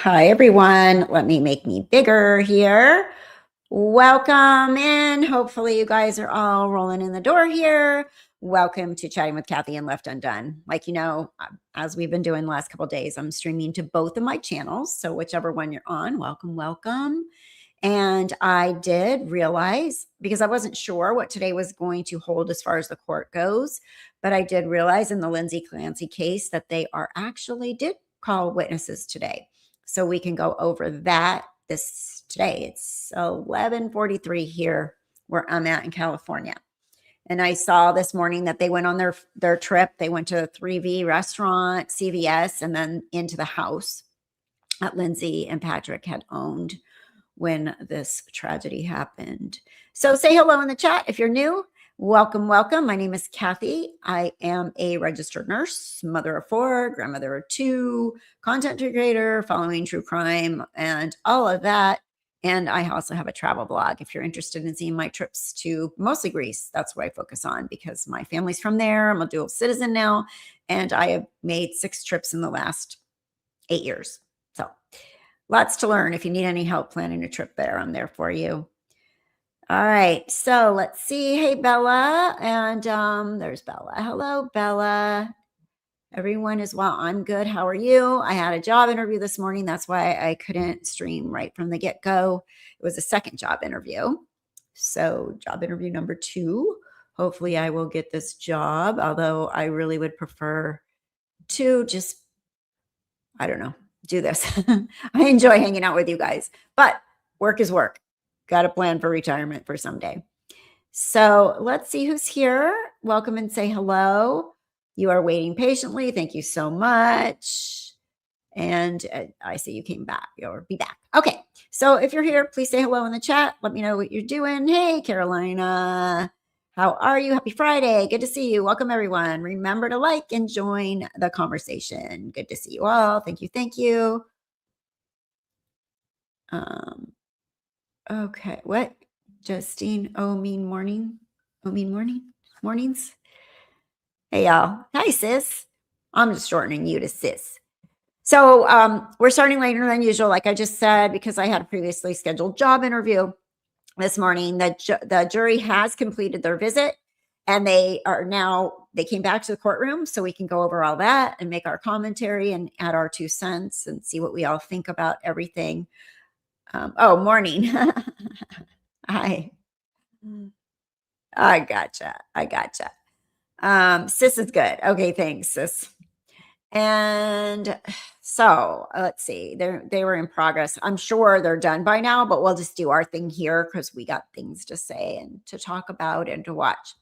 Hi, everyone. Let me make me bigger here. Welcome in. Hopefully, you guys are all rolling in the door here. Welcome to Chatting with Kathy and Left Undone. Like, as we've been doing the last couple of days, I'm streaming to both of my channels. So, whichever one you're on, welcome, welcome. And I did realize, because I wasn't sure what today was going to hold as far as the court goes, but I did realize in the Lindsay Clancy case that they did call witnesses today. So we can go over that this today. It's 11:43 here where I'm at in California. And I saw this morning that they went on their trip. They went to a 3V restaurant, CVS, and then into the house that Lindsay and Patrick had owned when this tragedy happened. So say hello in the chat if you're new. Welcome, welcome. My name is Kathy. I am a registered nurse, mother of 4, grandmother of 2, content creator, following true crime, and all of that. And I also have a travel blog. If you're interested in seeing my trips to mostly Greece, that's what I focus on because my family's from there. I'm a dual citizen now, and I have made 6 trips in the last 8 years. So lots to learn. If you need any help planning a trip there, I'm there for you. All right, so let's see. Hey, Bella, and there's Bella. Hello, Bella. Everyone is well. I'm good. How are you? I had a job interview this morning. That's why I couldn't stream right from the get-go. It was a second job interview. So job interview number 2. Hopefully I will get this job, although I really would prefer to just, I don't know, do this. I enjoy hanging out with you guys, but work is work. Got a plan for retirement for someday. So let's see who's here. Welcome and say hello. You are waiting patiently. Thank you so much. And I see you came back. You'll be back. Okay. So if you're here, please say hello in the chat. Let me know what you're doing. Hey, Carolina. How are you? Happy Friday. Good to see you. Welcome, everyone. Remember to like and join the conversation. Good to see you all. Thank you. Thank you. Okay. What? Justine, mean morning. Mornings. Hey, y'all. Hi, sis. I'm just shortening you to sis. So we're starting later than usual, like I just said, because I had a previously scheduled job interview this morning. The jury has completed their visit, and they came back to the courtroom so we can go over all that and make our commentary and add our 2 cents and see what we all think about everything. Morning. Hi. I gotcha. Sis is good. Okay, thanks, sis. And so let's see. They were in progress. I'm sure they're done by now, but we'll just do our thing here because we got things to say and to talk about and to watch.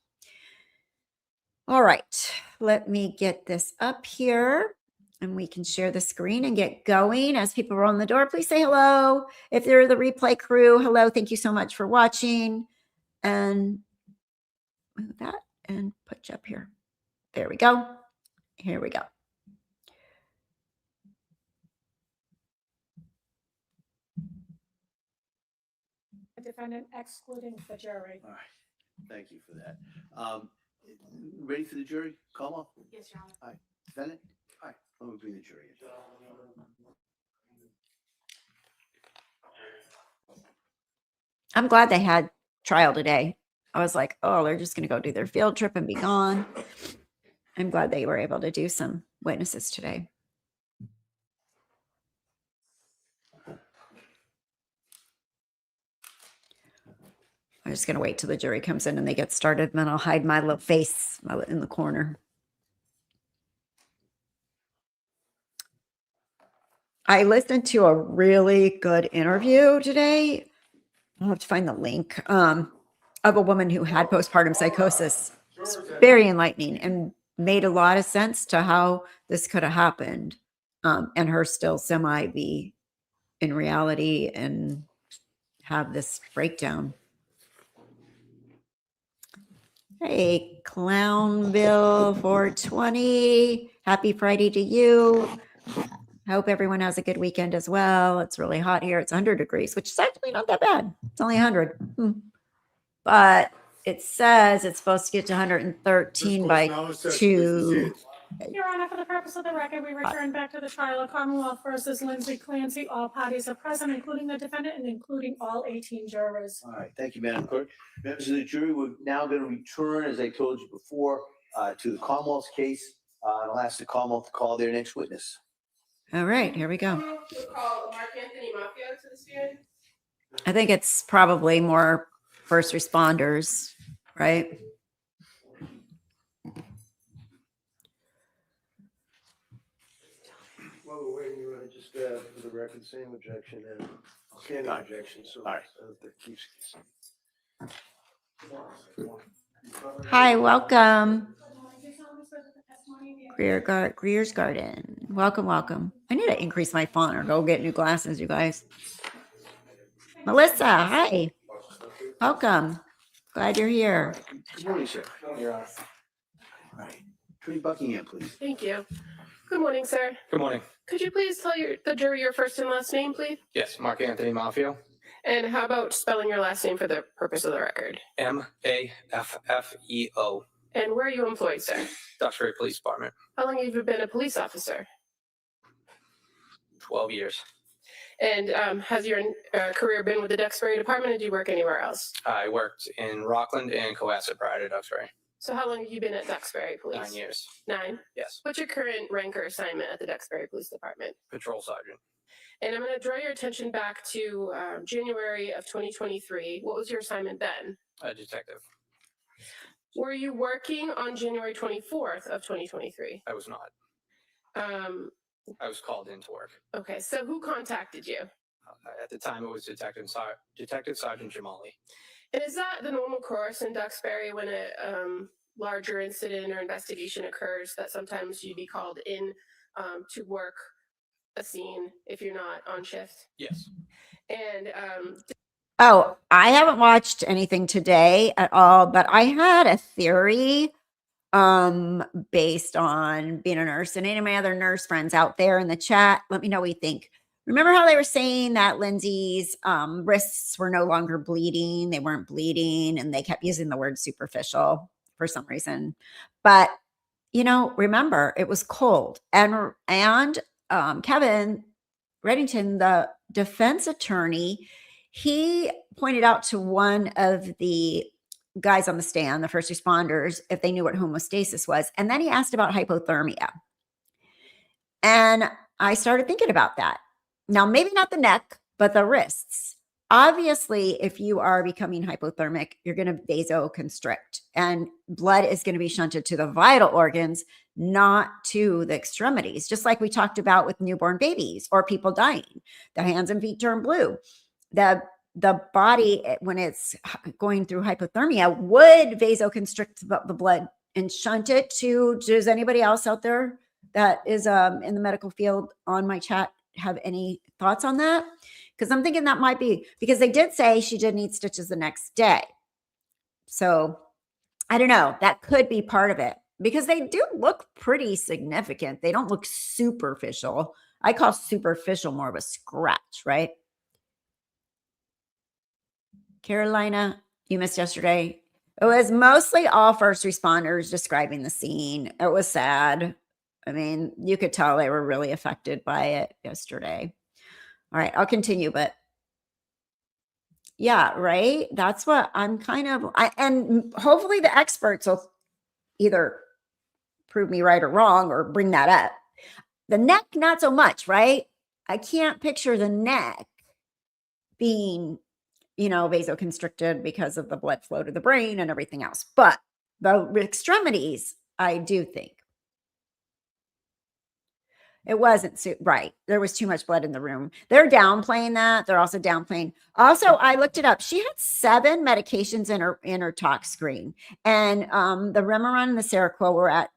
All right, let me get this up here and we can share the screen and get going. As people roll in the door, please say hello. If they're the replay crew, hello. Thank you so much for watching. And move that and put you up here. There we go. Here we go. Defendant excluding the jury. All right. Thank you for that. Ready for the jury? Call up? Yes, Your Honor. All right. Defendant? All right. Let me bring the jury in. I'm glad they had trial today. I was like, oh, they're just going to go do their field trip and be gone. I'm glad they were able to do some witnesses today. I'm just going to wait till the jury comes in and they get started, and then I'll hide my little face in the corner. I listened to a really good interview today. I'll have to find the link of a woman who had postpartum psychosis. It's very enlightening and made a lot of sense to how this could have happened, and her still semi be in reality and have this breakdown. Hey, Clownville 420. Happy Friday to you. I hope everyone has a good weekend as well. It's really hot here. It's 100 degrees, which is actually not that bad. It's only 100. But it says it's supposed to get to 113 by 2. Your Honor, for the purpose of the record, we return back to the trial of Commonwealth versus Lindsay Clancy. All parties are present, including the defendant and including all 18 jurors. All right, thank you, Madam Clerk. Members of the jury, we're now going to return, as I told you before, to the Commonwealth's case. And I'll ask the Commonwealth to call their next witness. All right, here we go. We'll call Mark Anthony Mafia to the stand. I think it's probably more first responders, right? While we're waiting, you want to just, for the record, same objection and standing All right. objection, so. All right. That keeps. Hi, welcome. Greer's Garden. Welcome, welcome. I need to increase my font or go get new glasses, you guys. Melissa, hi. Welcome. Glad you're here. Good morning, sir. Your Honor. All right. Attorney Buckingham, please. Thank you. Good morning, sir. Good morning. Could you please tell the jury your first and last name, please? Yes, Mark Anthony Mafio. And how about spelling your last name for the purpose of the record? Maffeo. And where are you employed, sir? Duxbury Police Department. How long have you been a police officer? 12 years. And has your career been with the Duxbury Department, or do you work anywhere else? I worked in Rockland and Cohasset prior to Duxbury. So how long have you been at Duxbury Police? 9 years. 9? Yes. What's your current rank or assignment at the Duxbury Police Department? Patrol sergeant. And I'm going to draw your attention back to January of 2023. What was your assignment then? A detective. Were you working on January 24th of 2023? I was not. Um, I was called in to work. okay, so who contacted you? At the time, it was Detective Sergeant Jamali. And is that the normal course in Duxbury when a larger incident or investigation occurs, that sometimes you'd be called in to work a scene if you're not on shift? Yes. And Oh, I haven't watched anything today at all, but I had a theory based on being a nurse, and any of my other nurse friends out there in the chat, let me know what you think. Remember how they were saying that Lindsay's wrists were no longer bleeding? They weren't bleeding, and they kept using the word superficial for some reason. But, you know, remember, it was cold. And Kevin Reddington, the defense attorney, he pointed out to one of the guys on the stand, the first responders, if they knew what homeostasis was. And then he asked about hypothermia. And I started thinking about that. Now, maybe not the neck, but the wrists. Obviously, if you are becoming hypothermic, you're going to vasoconstrict, and blood is going to be shunted to the vital organs, not to the extremities, just like we talked about with newborn babies or people dying. The hands and feet turn blue. The body, when it's going through hypothermia, would vasoconstrict the blood and shunt it to, does anybody else out there that is in the medical field on my chat have any thoughts on that? Because I'm thinking that might be, because they did say she did need stitches the next day. So I don't know. That could be part of it, because they do look pretty significant. They don't look superficial. I call superficial more of a scratch, right? Carolina, you missed yesterday. It was mostly all first responders describing the scene. It was sad. I mean, you could tell they were really affected by it yesterday. All right, I'll continue, but yeah, right? That's what I'm kind of, and hopefully the experts will either prove me right or wrong or bring that up. The neck, not so much, right? I can't picture the neck being, you know, vasoconstricted because of the blood flow to the brain and everything else. But the extremities, I do think. It wasn't right. There was too much blood in the room. They're downplaying that. They're also downplaying. Also, I looked it up. She had 7 medications in her tox screen. And the Remeron and the Seroquel were at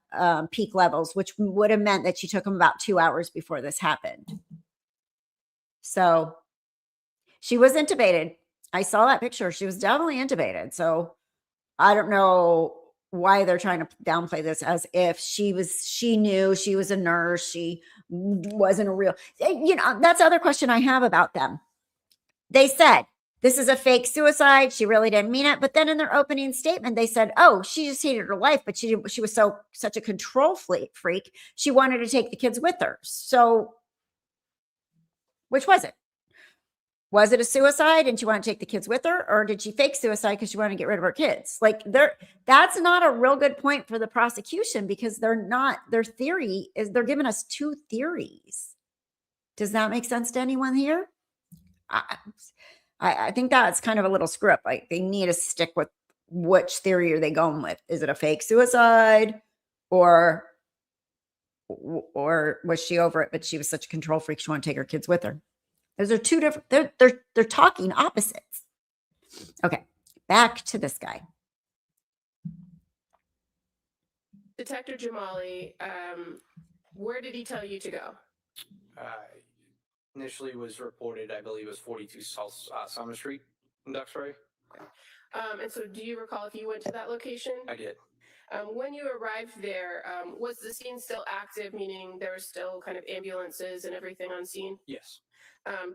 peak levels, which would have meant that she took them about 2 hours before this happened. So she was intubated. I saw that picture. She was definitely intubated. So I don't know why they're trying to downplay this as if she knew, she was a nurse. She wasn't a real, you know, that's the other question I have about them. They said this is a fake suicide. She really didn't mean it. But then in their opening statement, they said, oh, she just hated her life, but she was such a control freak. She wanted to take the kids with her. So which was it? Was it a suicide and she wanted to take the kids with her? Or did she fake suicide because she wanted to get rid of her kids? Like that's not a real good point for the prosecution, because their theory is they're giving us two theories. Does that make sense to anyone here? I think that's kind of a little screw up. Like, they need to stick with which theory are they going with? Is it a fake suicide, or was she over it, but she was such a control freak she wanted to take her kids with her? Those are two different, they're talking opposites. Okay, back to this guy. Detective Jamali, where did he tell you to go? Initially was reported, I believe it was 42 South Summer Street in Duxbury. And so do you recall if you went to that location? I did. When you arrived there, was the scene still active, meaning there were still kind of ambulances and everything on scene? Yes.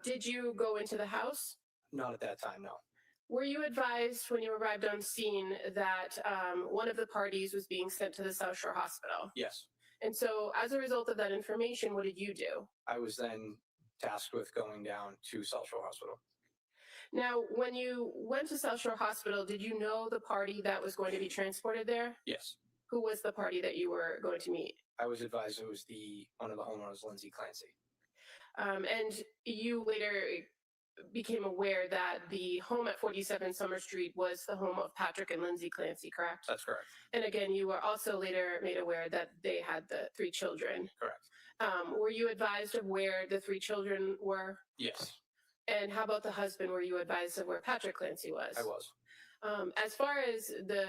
Did you go into the house? Not at that time, no. Were you advised when you arrived on scene that one of the parties was being sent to the South Shore Hospital? Yes. And so as a result of that information, what did you do? I was then tasked with going down to South Shore Hospital. Now, when you went to South Shore Hospital, did you know the party that was going to be transported there? Yes. Who was the party that you were going to meet? I was advised it was one of the homeowners, Lindsay Clancy. And you later became aware that the home at 47 Summer Street was the home of Patrick and Lindsay Clancy, correct? That's correct. And again, you were also later made aware that they had the 3 children. Correct. Were you advised of where the 3 children were? Yes. And how about the husband? Were you advised of where Patrick Clancy was? I was. As far as the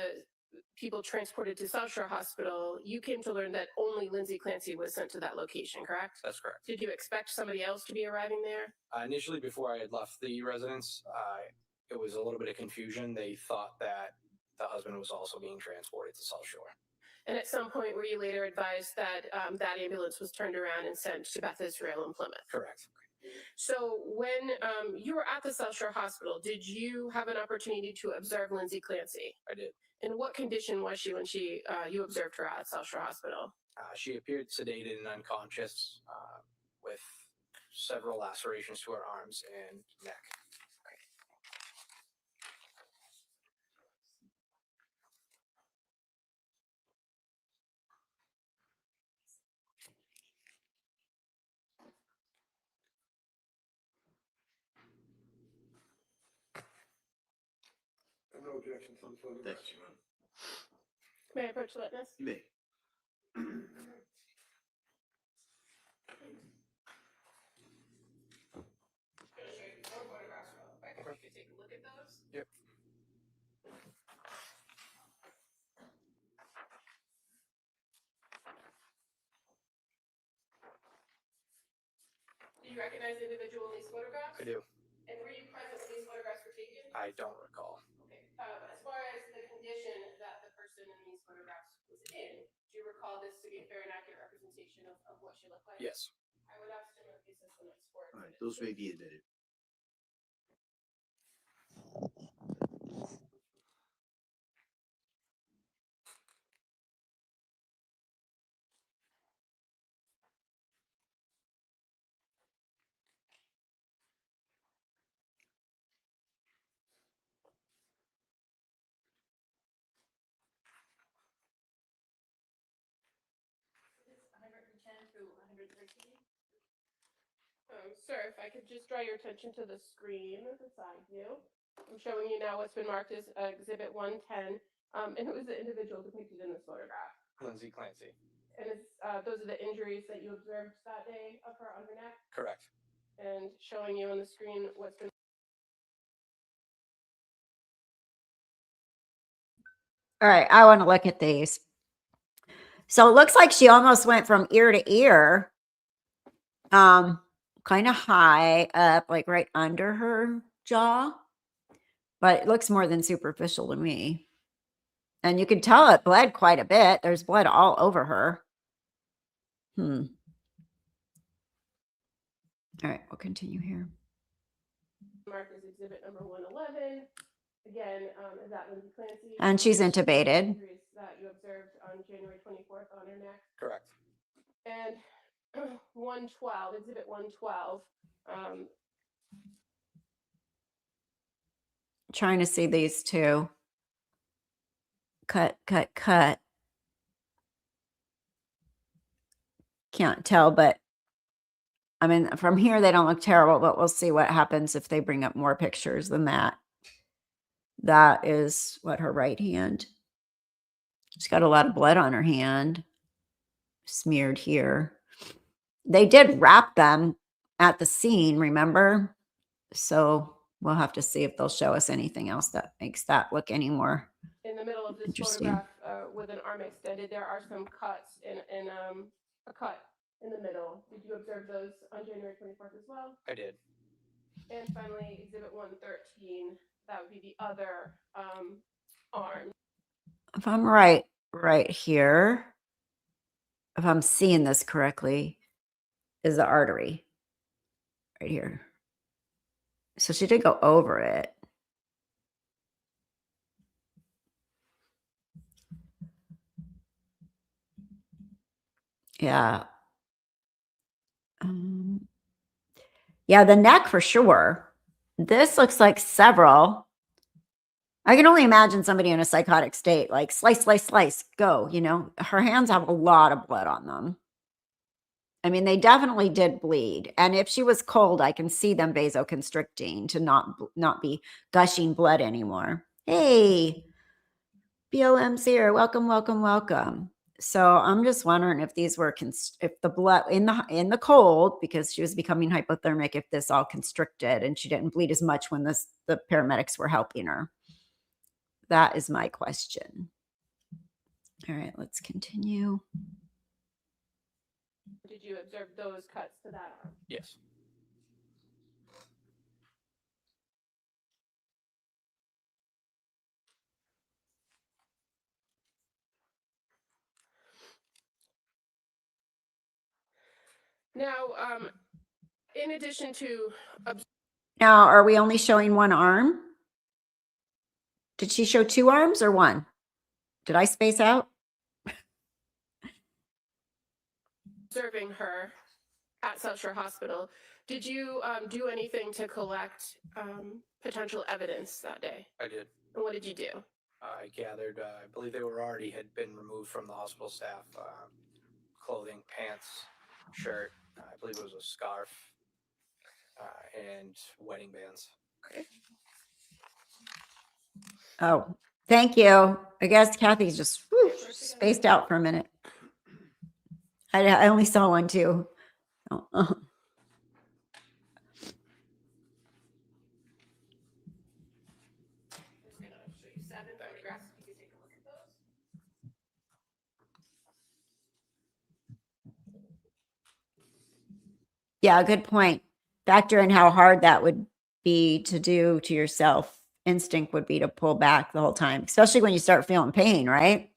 people transported to South Shore Hospital, you came to learn that only Lindsay Clancy was sent to that location, correct? That's correct. Did you expect somebody else to be arriving there? Initially, before I had left the residence, it was a little bit of confusion. They thought that the husband was also being transported to South Shore. And at some point, were you later advised that that ambulance was turned around and sent to Beth Israel in Plymouth? Correct. So when you were at the South Shore Hospital, did you have an opportunity to observe Lindsay Clancy? I did. In what condition was she when you observed her at South Shore Hospital? She appeared sedated and unconscious, with several lacerations to her arms and neck. No objection to the photograph. Thank you. May I approach the witness? You may. Take a look at those. Yep. Do you recognize the individual in these photographs? I do. And were you present when these photographs were taken? I don't recall. Okay. As far as the condition that the person in these photographs was in, do you recall this to be a fair and accurate representation of what she looked like? Yes. I would ask to note these as the next word. All right, those may be admitted. Sir, if I could just draw your attention to the screen beside you. I'm showing you now what's been marked as Exhibit 110. And who is the individual depicted in this photograph? Lindsay Clancy. And those are the injuries that you observed that day of her on her neck? Correct. And showing you on the screen what's been. All right, I want to look at these. So it looks like she almost went from ear to ear, kind of high up, like right under her jaw, but it looks more than superficial to me. And you can tell it bled quite a bit. There's blood all over her. All right, we'll continue here. marked as exhibit number 111. Again, is that Lindsay Clancy? And she's intubated. Injuries that you observed on January 24th on her neck. Correct. And 112, exhibit 112. Trying to see these two. Cut, cut, cut. Can't tell, but I mean, from here, they don't look terrible, but we'll see what happens if they bring up more pictures than that. That is what, her right hand. She's got a lot of blood on her hand. Smeared here. They did wrap them at the scene, remember? So we'll have to see if they'll show us anything else that makes that look any more. In the middle of this Interesting. photograph with an arm extended, there are some cuts in a cut in the middle. Did you observe those on January 24th as well? I did. And finally, exhibit 113, that would be the other arm. If I'm right here, if I'm seeing this correctly, is the artery right here. So she did go over it. Yeah. Yeah, the neck for sure. This looks like several. I can only imagine somebody in a psychotic state, like slice, slice, slice, go, you know. Her hands have a lot of blood on them. I mean, they definitely did bleed. And if she was cold, I can see them vasoconstricting to not be gushing blood anymore. Hey, BLM's here. Welcome, welcome, welcome. So I'm just wondering if these were, if the blood in the cold, because she was becoming hypothermic, if this all constricted and she didn't bleed as much when the paramedics were helping her. That is my question. All right, let's continue. Did you observe those cuts to that arm? Yes. Now, in addition to Now, are we only showing one arm? Did she show two arms or one? Did I space out? observing her at South Shore Hospital, did you do anything to collect potential evidence that day? I did. And what did you do? I gathered, I believe they had been removed from the hospital staff, clothing, pants, shirt, I believe it was a scarf, and wedding bands. Okay. Oh, thank you. I guess Kathy's just spaced out for a minute. I only saw one too. Oh. Yeah, good point. Factor in how hard that would be to do to yourself. Instinct would be to pull back the whole time, especially when you start feeling pain, right?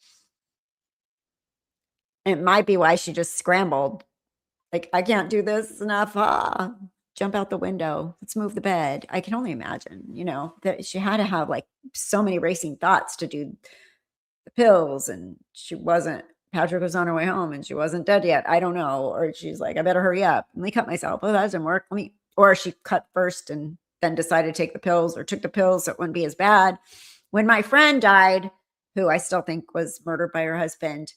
It might be why she just scrambled. Like, I can't do this enough. Jump out the window. Let's move the bed. I can only imagine, you know, that she had to have like so many racing thoughts to do the pills, and Patrick was on her way home and she wasn't dead yet. I don't know. Or she's like, I better hurry up. Let me cut myself. Oh, that doesn't work. Or she cut first and then decided to take the pills, or took the pills so it wouldn't be as bad. When my friend died, who I still think was murdered by her husband,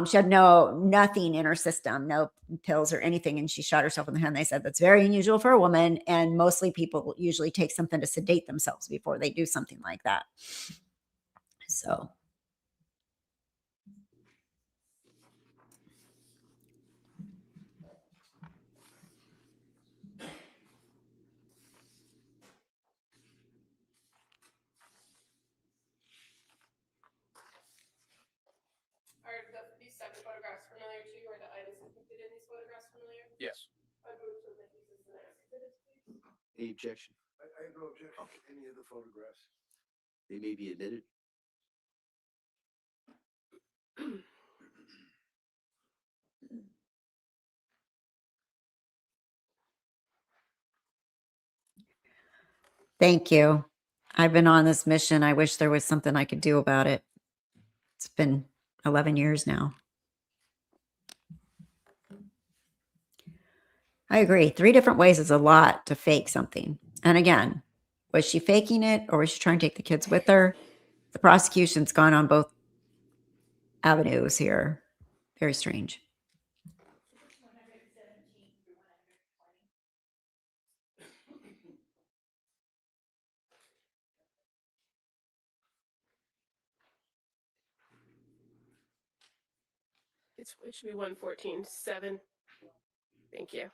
she had nothing in her system, no pills or anything. And she shot herself in the hand. They said that's very unusual for a woman. And mostly people usually take something to sedate themselves before they do something like that. So. Are these 7 photographs familiar to you? Are the items depicted in these photographs familiar? Yes. I move to admit these as the next exhibits, please. Any objection? I have no objection to any of the photographs. They may be admitted. Thank you. I've been on this mission. I wish there was something I could do about it. It's been 11 years now. I agree. 3 different ways is a lot to fake something. And again, was she faking it or was she trying to take the kids with her? The prosecution's gone on both avenues here. Very strange. It should be 114.7. Thank you.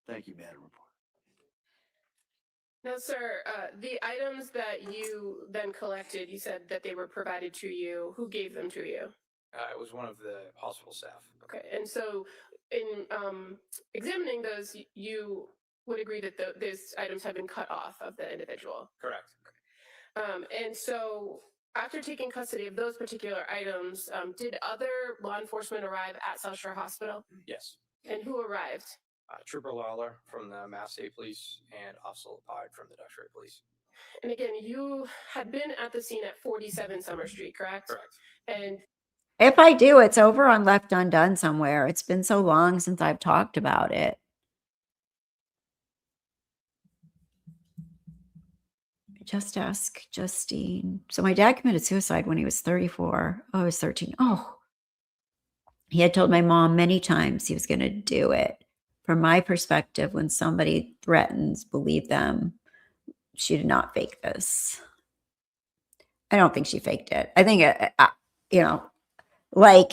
Thank you, Madam Reporter. Now, sir, the items that you then collected, you said that they were provided to you. Who gave them to you? It was one of the hospital staff. Okay, and so in examining those, you would agree that those items have been cut off of the individual. Correct. And so after taking custody of those particular items, did other law enforcement arrive at South Shore Hospital? Yes. And who arrived? Trooper Lawler from the Mass State Police and Officer Lepard from the Duxbury Police. And again, you had been at the scene at 47 Summer Street, correct? Correct. And If I do, it's over on Left Undone somewhere. It's been so long since I've talked about it. Just ask Justine. So my dad committed suicide when he was 34. Oh, I was 13. Oh, he had told my mom many times he was going to do it. From my perspective, when somebody threatens, believe them. She did not fake this. I don't think she faked it. I think, like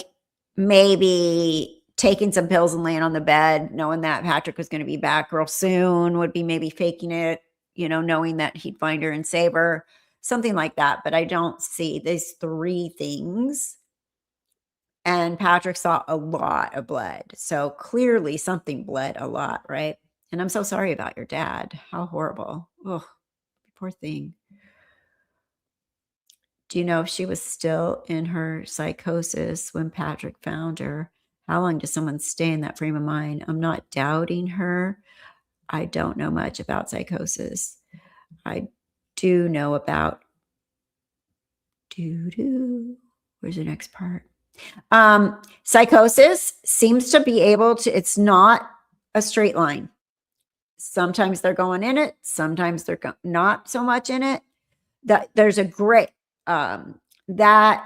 maybe taking some pills and laying on the bed, knowing that Patrick was going to be back real soon, would be maybe faking it, knowing that he'd find her and save her, something like that. But I don't see these 3 things. And Patrick saw a lot of blood. So clearly something bled a lot, right? And I'm so sorry about your dad. How horrible. Oh, poor thing. Do you know if she was still in her psychosis when Patrick found her? How long does someone stay in that frame of mind? I'm not doubting her. I don't know much about psychosis. I do know about where's the next part? Psychosis seems to be able to, it's not a straight line. Sometimes they're going in it. Sometimes they're not so much in it. That there's a great, that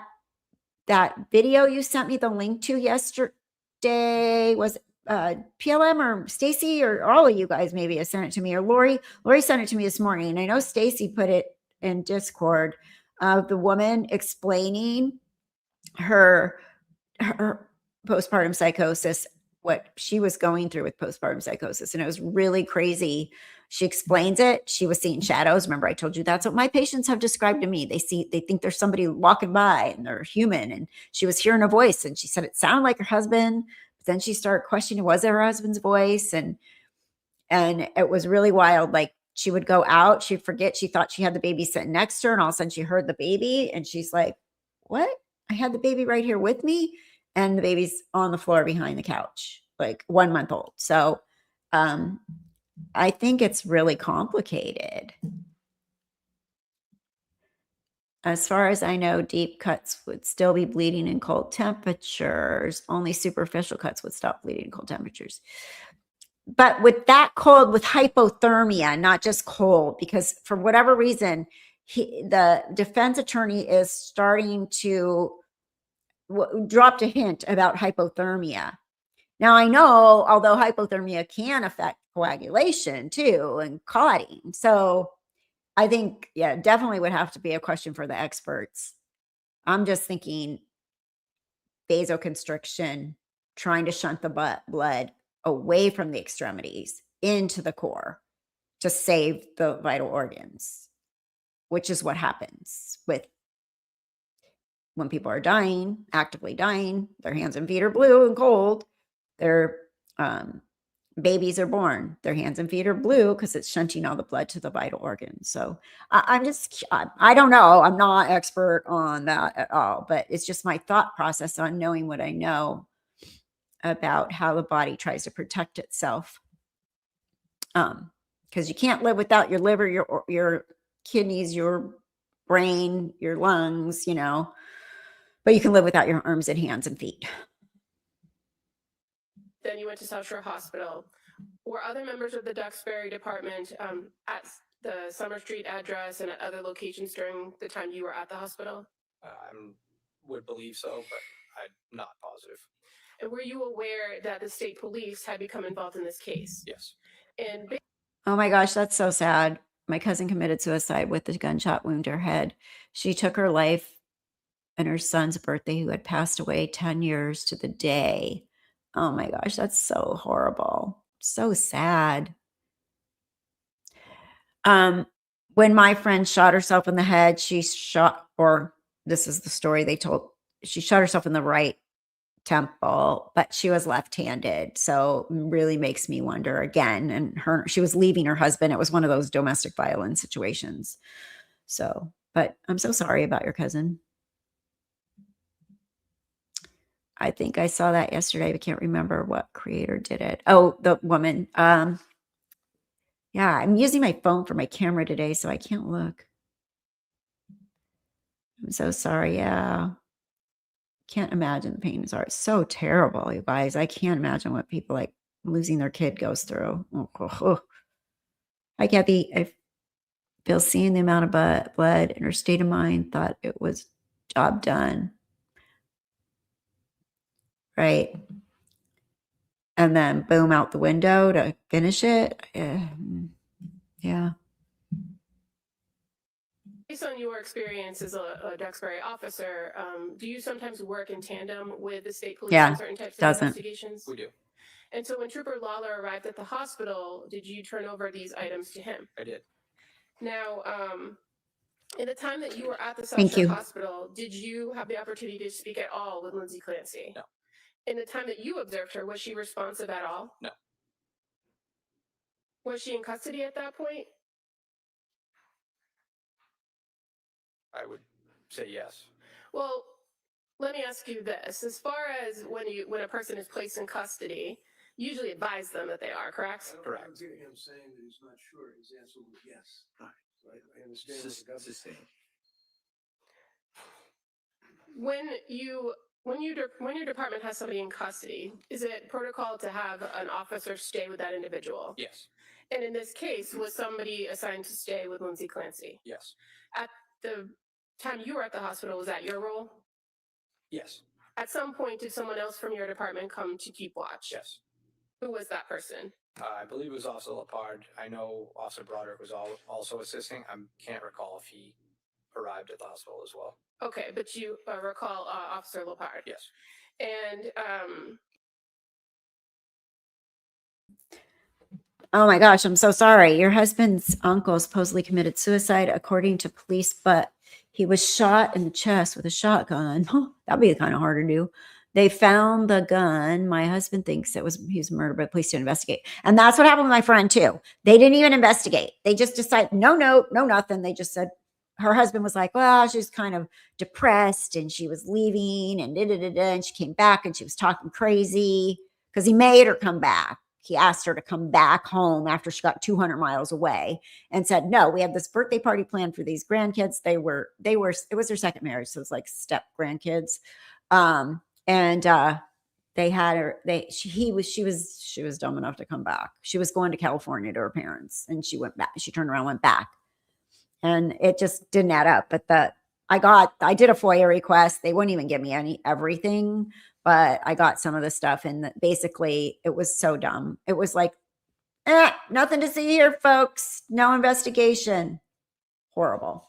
video you sent me the link to yesterday was PLM or Stacy or all of you guys maybe have sent it to me, or Lori sent it to me this morning. And I know Stacy put it in Discord of the woman explaining her postpartum psychosis, what she was going through with postpartum psychosis. And it was really crazy. She explains it. She was seeing shadows. Remember, I told you that's what my patients have described to me. They think there's somebody walking by and they're human. And she was hearing a voice and she said it sounded like her husband. But then she started questioning, was it her husband's voice? And it was really wild. Like she would go out, she'd forget, she thought she had the baby sitting next to her. And all of a sudden she heard the baby and she's like, what? I had the baby right here with me. And the baby's on the floor behind the couch, like 1 month old. So I think it's really complicated. As far as I know, deep cuts would still be bleeding in cold temperatures. Only superficial cuts would stop bleeding in cold temperatures. But with that cold, with hypothermia, not just cold, because for whatever reason, the defense attorney is starting to dropped a hint about hypothermia. Now I know, although hypothermia can affect coagulation too and clotting. So I think, yeah, definitely would have to be a question for the experts. I'm just thinking vasoconstriction, trying to shunt the blood away from the extremities into the core to save the vital organs, which is what happens when people are dying, actively dying, their hands and feet are blue and cold. Their babies are born. Their hands and feet are blue because it's shunting all the blood to the vital organs. So I don't know. I'm not expert on that at all, but it's just my thought process on knowing what I know. about how the body tries to protect itself. Because you can't live without your liver, your kidneys, your brain, your lungs, you know, but you can live without your arms and hands and feet. Then you went to South Shore Hospital. Were other members of the Duxbury department at the Summer Street address and at other locations during the time you were at the hospital? I would believe so, but I'm not positive. And were you aware that the state police had become involved in this case? Yes. And Oh my gosh, that's so sad. My cousin committed suicide with a gunshot wound to her head. She took her life on her son's birthday, who had passed away 10 years to the day. Oh my gosh, that's so horrible. So sad. When my friend shot herself in the head, she shot, or this is the story they told, she shot herself in the right temple, but she was left-handed. So really makes me wonder again. And she was leaving her husband. It was one of those domestic violence situations. So, but I'm so sorry about your cousin. I think I saw that yesterday, but can't remember what creator did it. Oh, the woman. Yeah, I'm using my phone for my camera today, so I can't look. I'm so sorry. Yeah. Can't imagine the pain. It's so terrible, you guys. I can't imagine what people like losing their kid goes through. Oh. Hi, Kathy. I feel seeing the amount of blood in her state of mind, thought it was job done. Right. And then boom, out the window to finish it. Yeah. based on your experience as a Duxbury officer, do you sometimes work in tandem with the state police Yeah, on certain types of doesn't. investigations? We do. And so when Trooper Lawler arrived at the hospital, did you turn over these items to him? I did. Now, in the time that you were at the South Thank Shore you. Hospital, did you have the opportunity to speak at all with Lindsay Clancy? No. In the time that you observed her, was she responsive at all? No. Was she in custody at that point? I would say yes. Well, let me ask you this. As far as when a person is placed in custody, you usually advise them that they are, correct? Correct. I don't hear him saying that he's not sure. His answer was yes. I understand what the governor's saying. When your department has somebody in custody, is it protocol to have an officer stay with that individual? Yes. And in this case, was somebody assigned to stay with Lindsay Clancy? Yes. At the time you were at the hospital, was that your role? Yes. At some point, did someone else from your department come to keep watch? Yes. Who was that person? I believe it was Officer Lepard. I know Officer Broderick was also assisting. I can't recall if he arrived at the hospital as well. Okay, but you recall Officer Lepard. Yes. And Oh my gosh, I'm so sorry. Your husband's uncle supposedly committed suicide according to police, but he was shot in the chest with a shotgun. That'd be kind of hard to do. They found the gun. My husband thinks he was murdered, but police to investigate. And that's what happened with my friend too. They didn't even investigate. They just decided, no, nothing. They just said, her husband was like, well, she's kind of depressed and she was leaving and and she came back and she was talking crazy because he made her come back. He asked her to come back home after she got 200 miles away and said, no, we have this birthday party planned for these grandkids. It was their second marriage. So it was like step grandkids. They had her, she was dumb enough to come back. She was going to California to her parents and she went back. She turned around, went back. And it just didn't add up. But I did a FOIA request. They wouldn't even give me everything, but I got some of the stuff. And basically it was so dumb. It was like, nothing to see here, folks. No investigation. Horrible.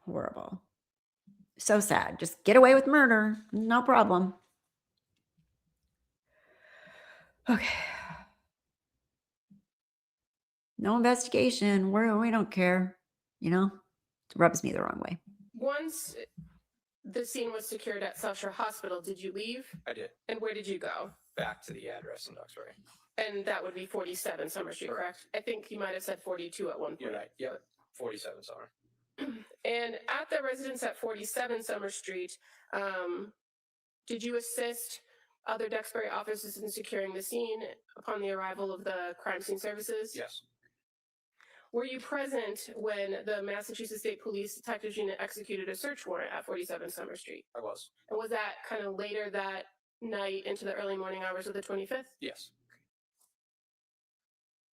Horrible. So sad. Just get away with murder. No problem. Okay. No investigation. We don't care. You know, it rubs me the wrong way. once the scene was secured at South Shore Hospital, did you leave? I did. And where did you go? Back to the address in Duxbury. And that would be 47 Summer Street, correct? I think you might have said 42 at one point. You're right. Yep. 47 Summer. And at the residence at 47 Summer Street, Did you assist other Duxbury officers in securing the scene upon the arrival of the crime scene services? Yes. Were you present when the Massachusetts State Police Detectives Unit executed a search warrant at 47 Summer Street? I was. And was that kind of later that night into the early morning hours of the 25th? Yes.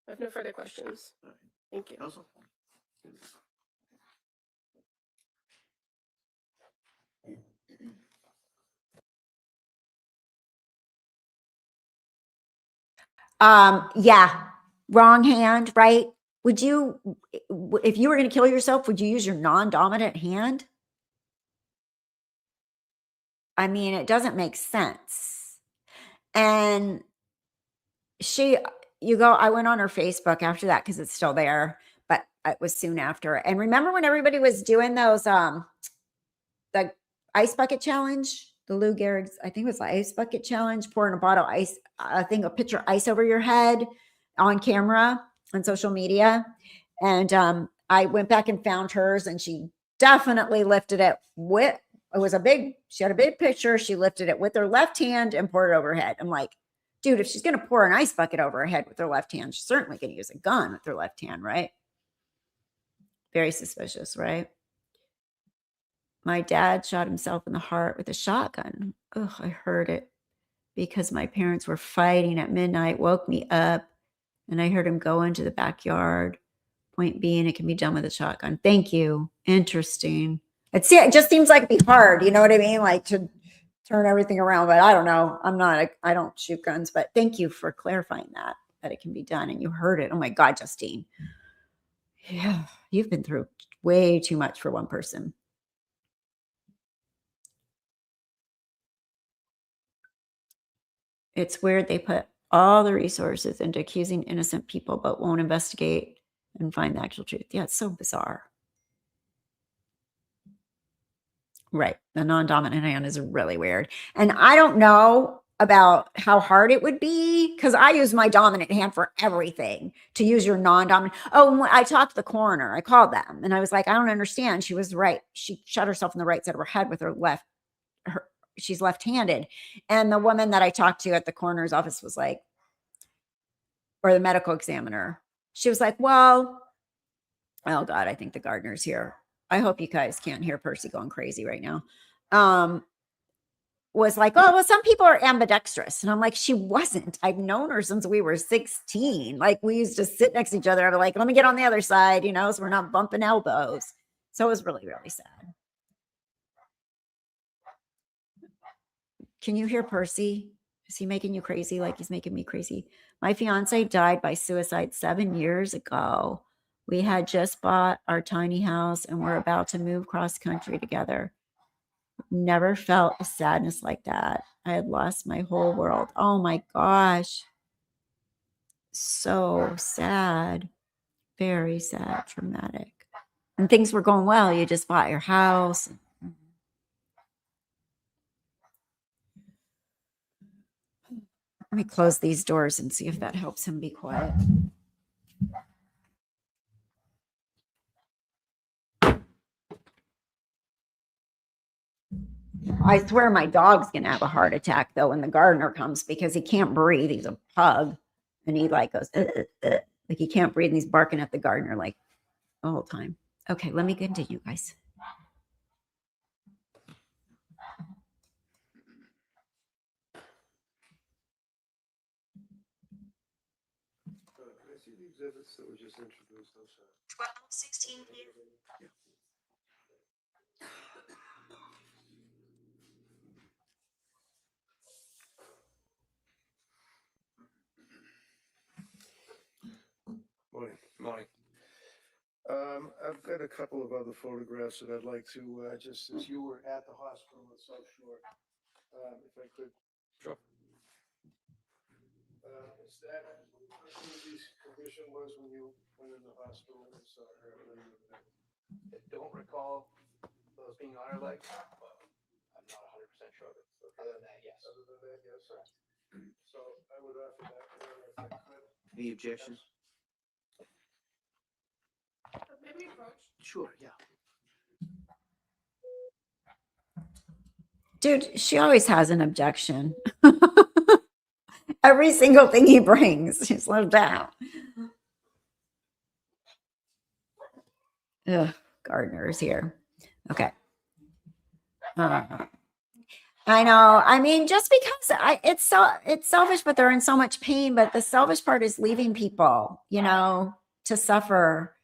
I have no further questions. All right. Thank you. Counsel? Yeah, wrong hand, right? Would you, if you were going to kill yourself, would you use your non-dominant hand? I mean, it doesn't make sense. And I went on her Facebook after that because it's still there, but it was soon after. And remember when everybody was doing those, the ice bucket challenge, the Lou Gehrig's, I think it was the ice bucket challenge, pouring a bottle of ice, a pitcher of ice over your head on camera on social media. And I went back and found hers, and she definitely lifted it with, she had a big picture. She lifted it with her left hand and poured it over her head. I'm like, dude, if she's going to pour an ice bucket over her head with her left hand, she's certainly going to use a gun with her left hand, right? Very suspicious, right? My dad shot himself in the heart with a shotgun. Oh, I heard it because my parents were fighting at midnight, woke me up, and I heard him go into the backyard. Point being, it can be done with a shotgun. Thank you. Interesting. It just seems like it'd be hard. You know what I mean? Like to turn everything around, but I don't know. I don't shoot guns, but thank you for clarifying that it can be done. And you heard it. Oh my God, Justine. Yeah, you've been through way too much for one person. It's weird they put all the resources into accusing innocent people, but won't investigate and find the actual truth. Yeah, it's so bizarre. Right. The non-dominant hand is really weird. And I don't know about how hard it would be because I use my dominant hand for everything. To use your non-dominant. Oh, when I talked to the coroner. I called them and I was like, I don't understand. She was right. She shot herself in the right side of her head with her left. She's left-handed. And the woman that I talked to at the coroner's office was like, or the medical examiner, she was like, well, oh God, I think the gardener's here. I hope you guys can't hear Percy going crazy right now. Was like, oh, well, some people are ambidextrous. And I'm like, she wasn't. I've known her since we were 16. Like we used to sit next to each other. I'm like, let me get on the other side, so we're not bumping elbows. So it was really, really sad. Can you hear Percy? Is he making you crazy like he's making me crazy? My fiance died by suicide 7 years ago. We had just bought our tiny house and we're about to move cross country together. Never felt a sadness like that. I had lost my whole world. Oh my gosh. So sad. Very sad, traumatic. And things were going well. You just bought your house. Let me close these doors and see if that helps him be quiet. I swear my dog's going to have a heart attack, though, when the gardener comes because he can't breathe. He's a pug. And he like goes, like he can't breathe. And he's barking at the gardener like the whole time. Okay, let me continue, guys. Can I see the exhibits that were just introduced? I'm sorry. 12:16 p.m. Morning. Morning. I've got a couple of other photographs that I'd like to, just since you were at the hospital at South Shore, if I could. Sure. Is that what Lindsay's condition was when you went in the hospital and saw her? I don't recall those being on her legs. But I'm not 100% sure. But other than that, yes. Other than that, yes. So I would offer that if I could. Any objections? Maybe approach. Sure, yeah. Dude, she always has an objection. Every single thing he brings, she's like that. Ugh, Gardner's here. Okay. I know. I mean, just because it's selfish, but they're in so much pain. But the selfish part is leaving people, to suffer.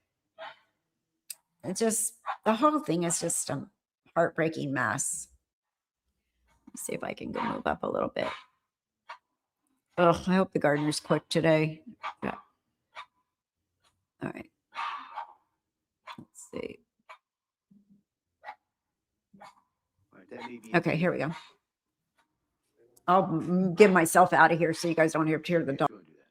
It's just the whole thing is just a heartbreaking mess. Let's see if I can go move up a little bit. Oh, I hope the gardener's quick today. Yeah. All right. Let's see. All right, that may be. Okay, here we go. I'll get myself out of here so you guys don't have to hear the dog. Go and do that.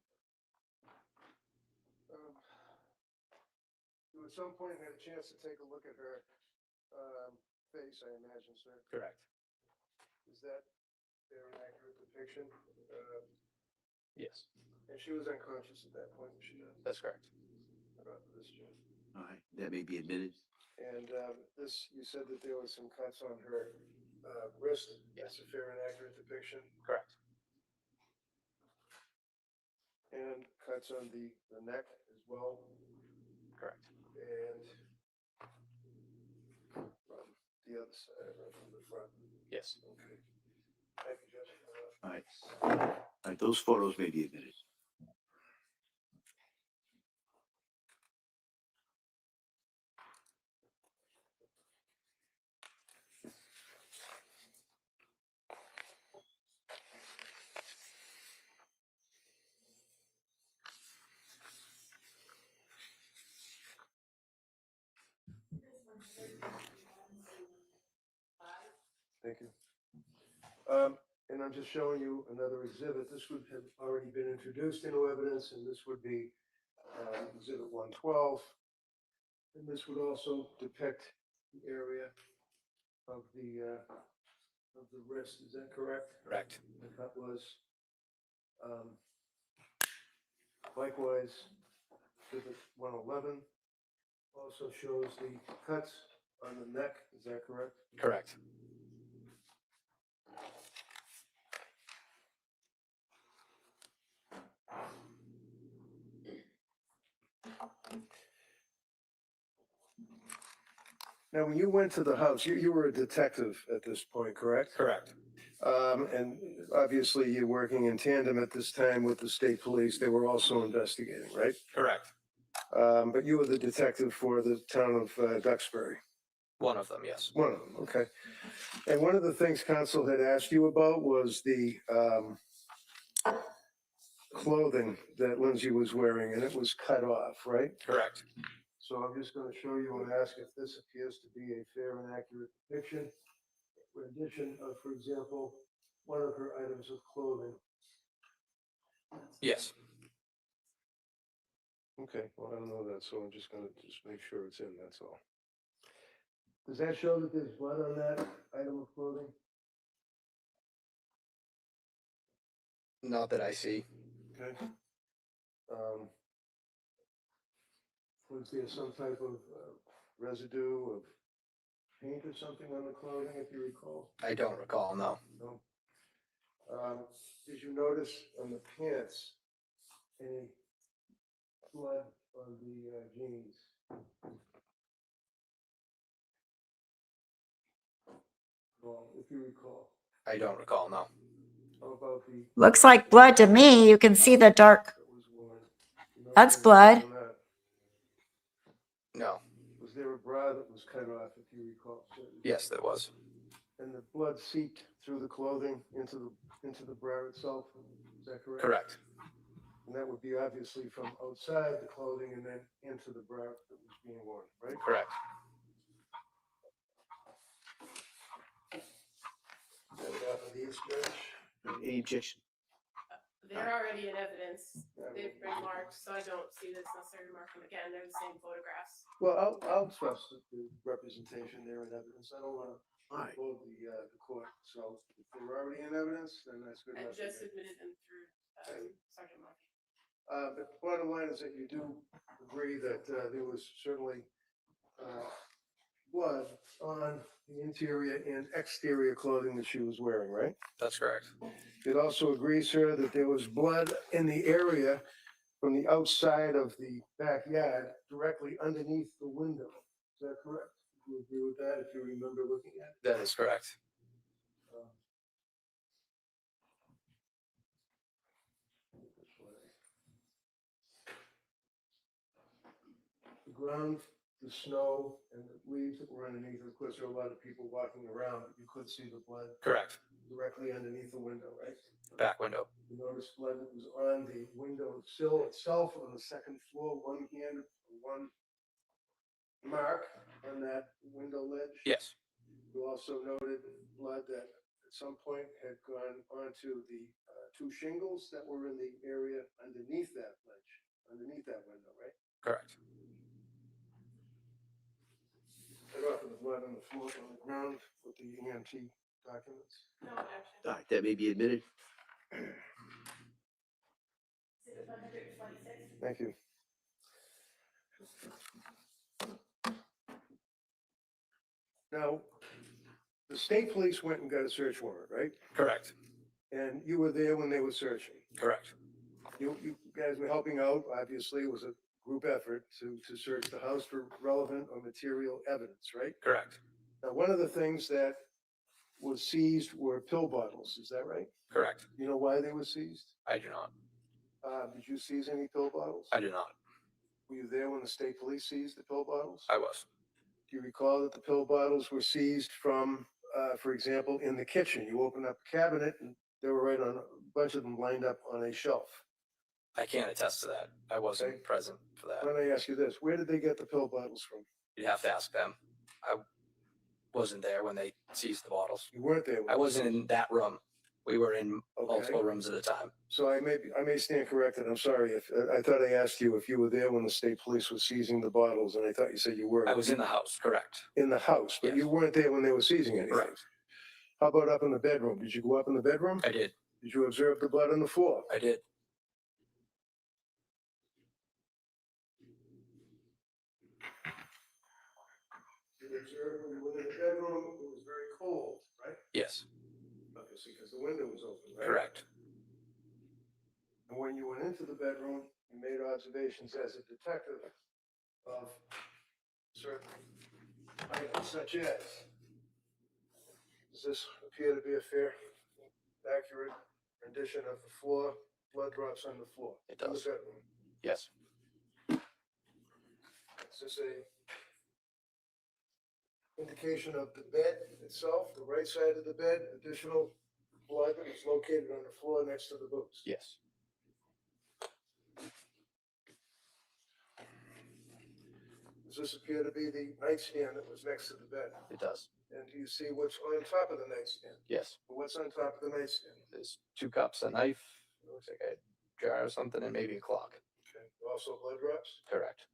You at some point had a chance to take a look at her face, I imagine, sir. Correct. Is that fair and accurate depiction? Yes, And she was unconscious at that point, was she not? that's correct. About this, Jim. All right, that may be admitted. And this, you said that there was some cuts on her wrist. Yes. That's a fair and accurate depiction. Correct. And cuts on the neck as well. Correct. And from the other side, right from the front. Yes. Okay. Thank you, Judge. All right. All right, those photos may be admitted. Thank you. And I'm just showing you another exhibit. This would have already been introduced into evidence, and this would be Exhibit 112. And this would also depict the area of the wrist. Is that correct? Correct. The cut was. Likewise, Exhibit 111 also shows the cuts on the neck. Is that correct? Correct. Now, when you went to the house, you were a detective at this point, correct? Correct. And obviously you're working in tandem at this time with the state police. They were also investigating, right? Correct. But you were the detective for the town of Duxbury. One of them, yes. One of them, okay. And one of the things counsel had asked you about was the clothing that Lindsay was wearing, and it was cut off, right? Correct. So I'm just going to show you and ask if this appears to be a fair and accurate depiction, rendition of, for example, one of her items of clothing. Yes. Okay, well, I don't know that, so I'm just gonna make sure it's in, that's all. Does that show that there's blood on that item of clothing? Not that I see. Okay. Was there some type of residue of paint or something on the clothing, if you recall? I don't recall, no. No. Did you notice on the pants any blood on the jeans? Well, if you recall. I don't recall, no. How about the? Looks like blood to me. You can see the dark. That was worn? That's blood. On that. No. Was there a bra that was cut off, if you recall? Yes, there was. And the blood seeped through the clothing into the bra itself? Is that correct? Correct. And that would be obviously from outside the clothing and then into the bra that was being worn, right? Correct. These, Judge? Any objection? They're already in evidence. They've been marked, so I don't see this necessary to mark them again. They're the same photographs. Well, I'll trust the representation there in evidence. I don't want to All right. hold the court. So if they're already in evidence, then that's good I enough. just admitted them through Sergeant Murphy. But the bottom line is that you do agree that there was certainly blood on the interior and exterior clothing that she was wearing, right? That's correct. It also agrees, sir, that there was blood in the area from the outside of the backyard directly underneath the window. Is that correct? Do you agree with that, if you remember looking at it? That is correct. The ground, the snow, and the leaves that were underneath, of course, there are a lot of people walking around, but you could see the blood Correct. directly underneath the window, right? Back window. You notice blood that was on the window sill itself on the second floor, one hand, one mark on that window ledge. Yes. You also noted blood that at some point had gone onto the two shingles that were in the area underneath that ledge, underneath that window, right? Correct. Right off of the blood on the floor, on the ground with the EMT documents. No objection. All right, that may be admitted. Thank you. Now, the state police went and got a search warrant, right? Correct. And you were there when they were searching. Correct. You guys were helping out, obviously, it was a group effort to search the house for relevant or material evidence, right? Correct. Now, one of the things that was seized were pill bottles, is that right? Correct. You know why they were seized? I do not. Did you seize any pill bottles? I do not. Were you there when the state police seized the pill bottles? I was. Do you recall that the pill bottles were seized from, for example, in the kitchen? You opened up a cabinet and they were right on, a bunch of them lined up on a shelf. I can't attest to that. I wasn't Okay. present for that. Why don't I ask you this? Where did they get the pill bottles from? You'd have to ask them. I wasn't there when they seized the bottles. You weren't there. when I they wasn't seized- in that room. We were in Okay. multiple rooms at a time. So I may stand corrected. I'm sorry. If I thought I asked you if you were there when the state police was seizing the bottles, and I thought you said you were. I was in the house. Correct. In the house, but Yes. you weren't there when they were seizing anything. Correct. How about up in the bedroom? Did you go up in the bedroom? I did. Did you observe the blood on the floor? I did. You observed when you went in the bedroom, it was very cold, right? Yes. Obviously, because the window was open, right? Correct. And when you went into the bedroom, you made observations as a detective of certain items such as, does this appear to be a fair, accurate rendition of the floor, blood drops on the floor? It in the does. bedroom? Yes. Is this a indication of the bed itself, the right side of the bed, additional blood is located on the floor next to the books? Yes. Does this appear to be the nightstand that was next to the bed? It does. And do you see what's on top of the nightstand? Yes. What's on top of the nightstand? There's 2 cups, a knife, it looks like a jar or something, and maybe a clock. Okay. Also blood drops? Correct.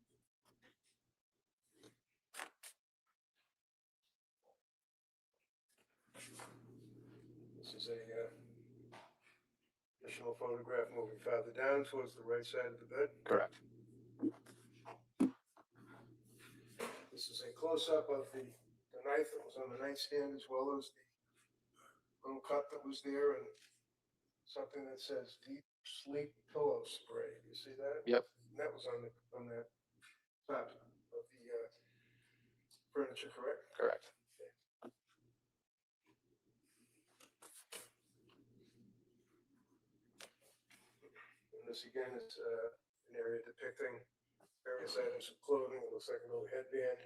This is a additional photograph moving farther down towards the right side of the bed. Correct. This is a close-up of the knife that was on the nightstand, as well as the little cup that was there, and something that says deep sleep pillow spray. You see that? Yep. And that was on that top of the furniture, correct? Correct. And this again is an area depicting various items of clothing. It looks like an old headband,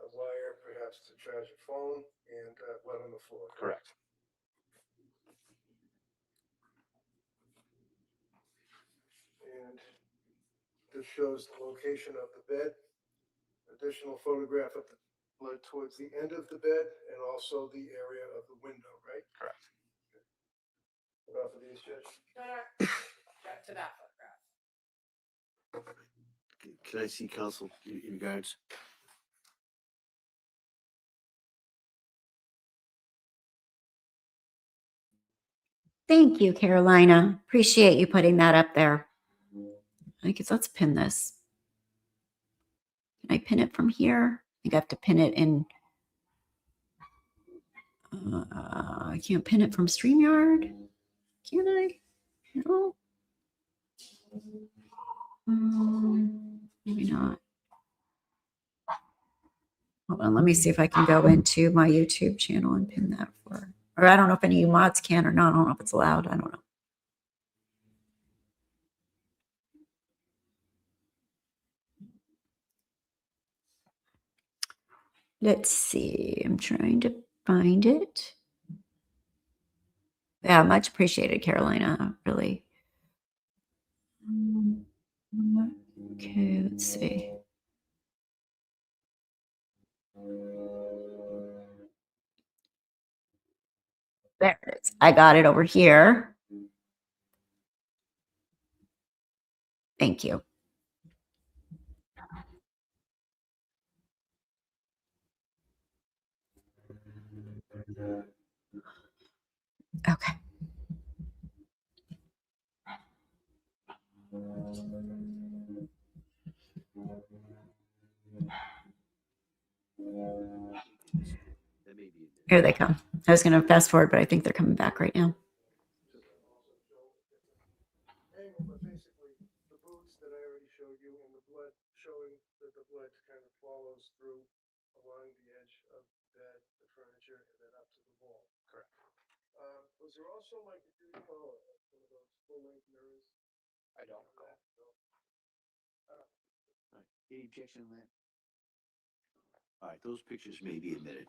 a wire, perhaps to charge a phone, and blood on the floor. Correct. And this shows the location of the bed. Additional photograph of the blood towards the end of the bed, and also the area of the window, right? Correct. What off of these, Judge? Back to that photograph. Can I see counsel in regards? Thank you, Carolina. Appreciate you putting that up there. I guess let's pin this. Can I pin it from here? think I have to pin it in. I can't pin it from StreamYard. Can I? No. Maybe not. Hold on. Let me see if I can go into my YouTube channel and pin that for. Or I don't know if any of you mods can or not. I don't know if it's allowed. I don't know. Let's see. I'm trying to find it. Yeah, much appreciated, Carolina. Really. Okay, let's see. There it is. I got it over here. Thank you. Okay. Here they come. I was going to fast forward, but I think they're coming back right now. But basically, the boots that I already showed you and the blood showing that the blood kind of follows through along the edge of the bed, the furniture, and then up to the wall. Correct. Was there also like, do you recall one of those full-length mirrors? I don't recall. Any objection on that? All right, those pictures may be admitted.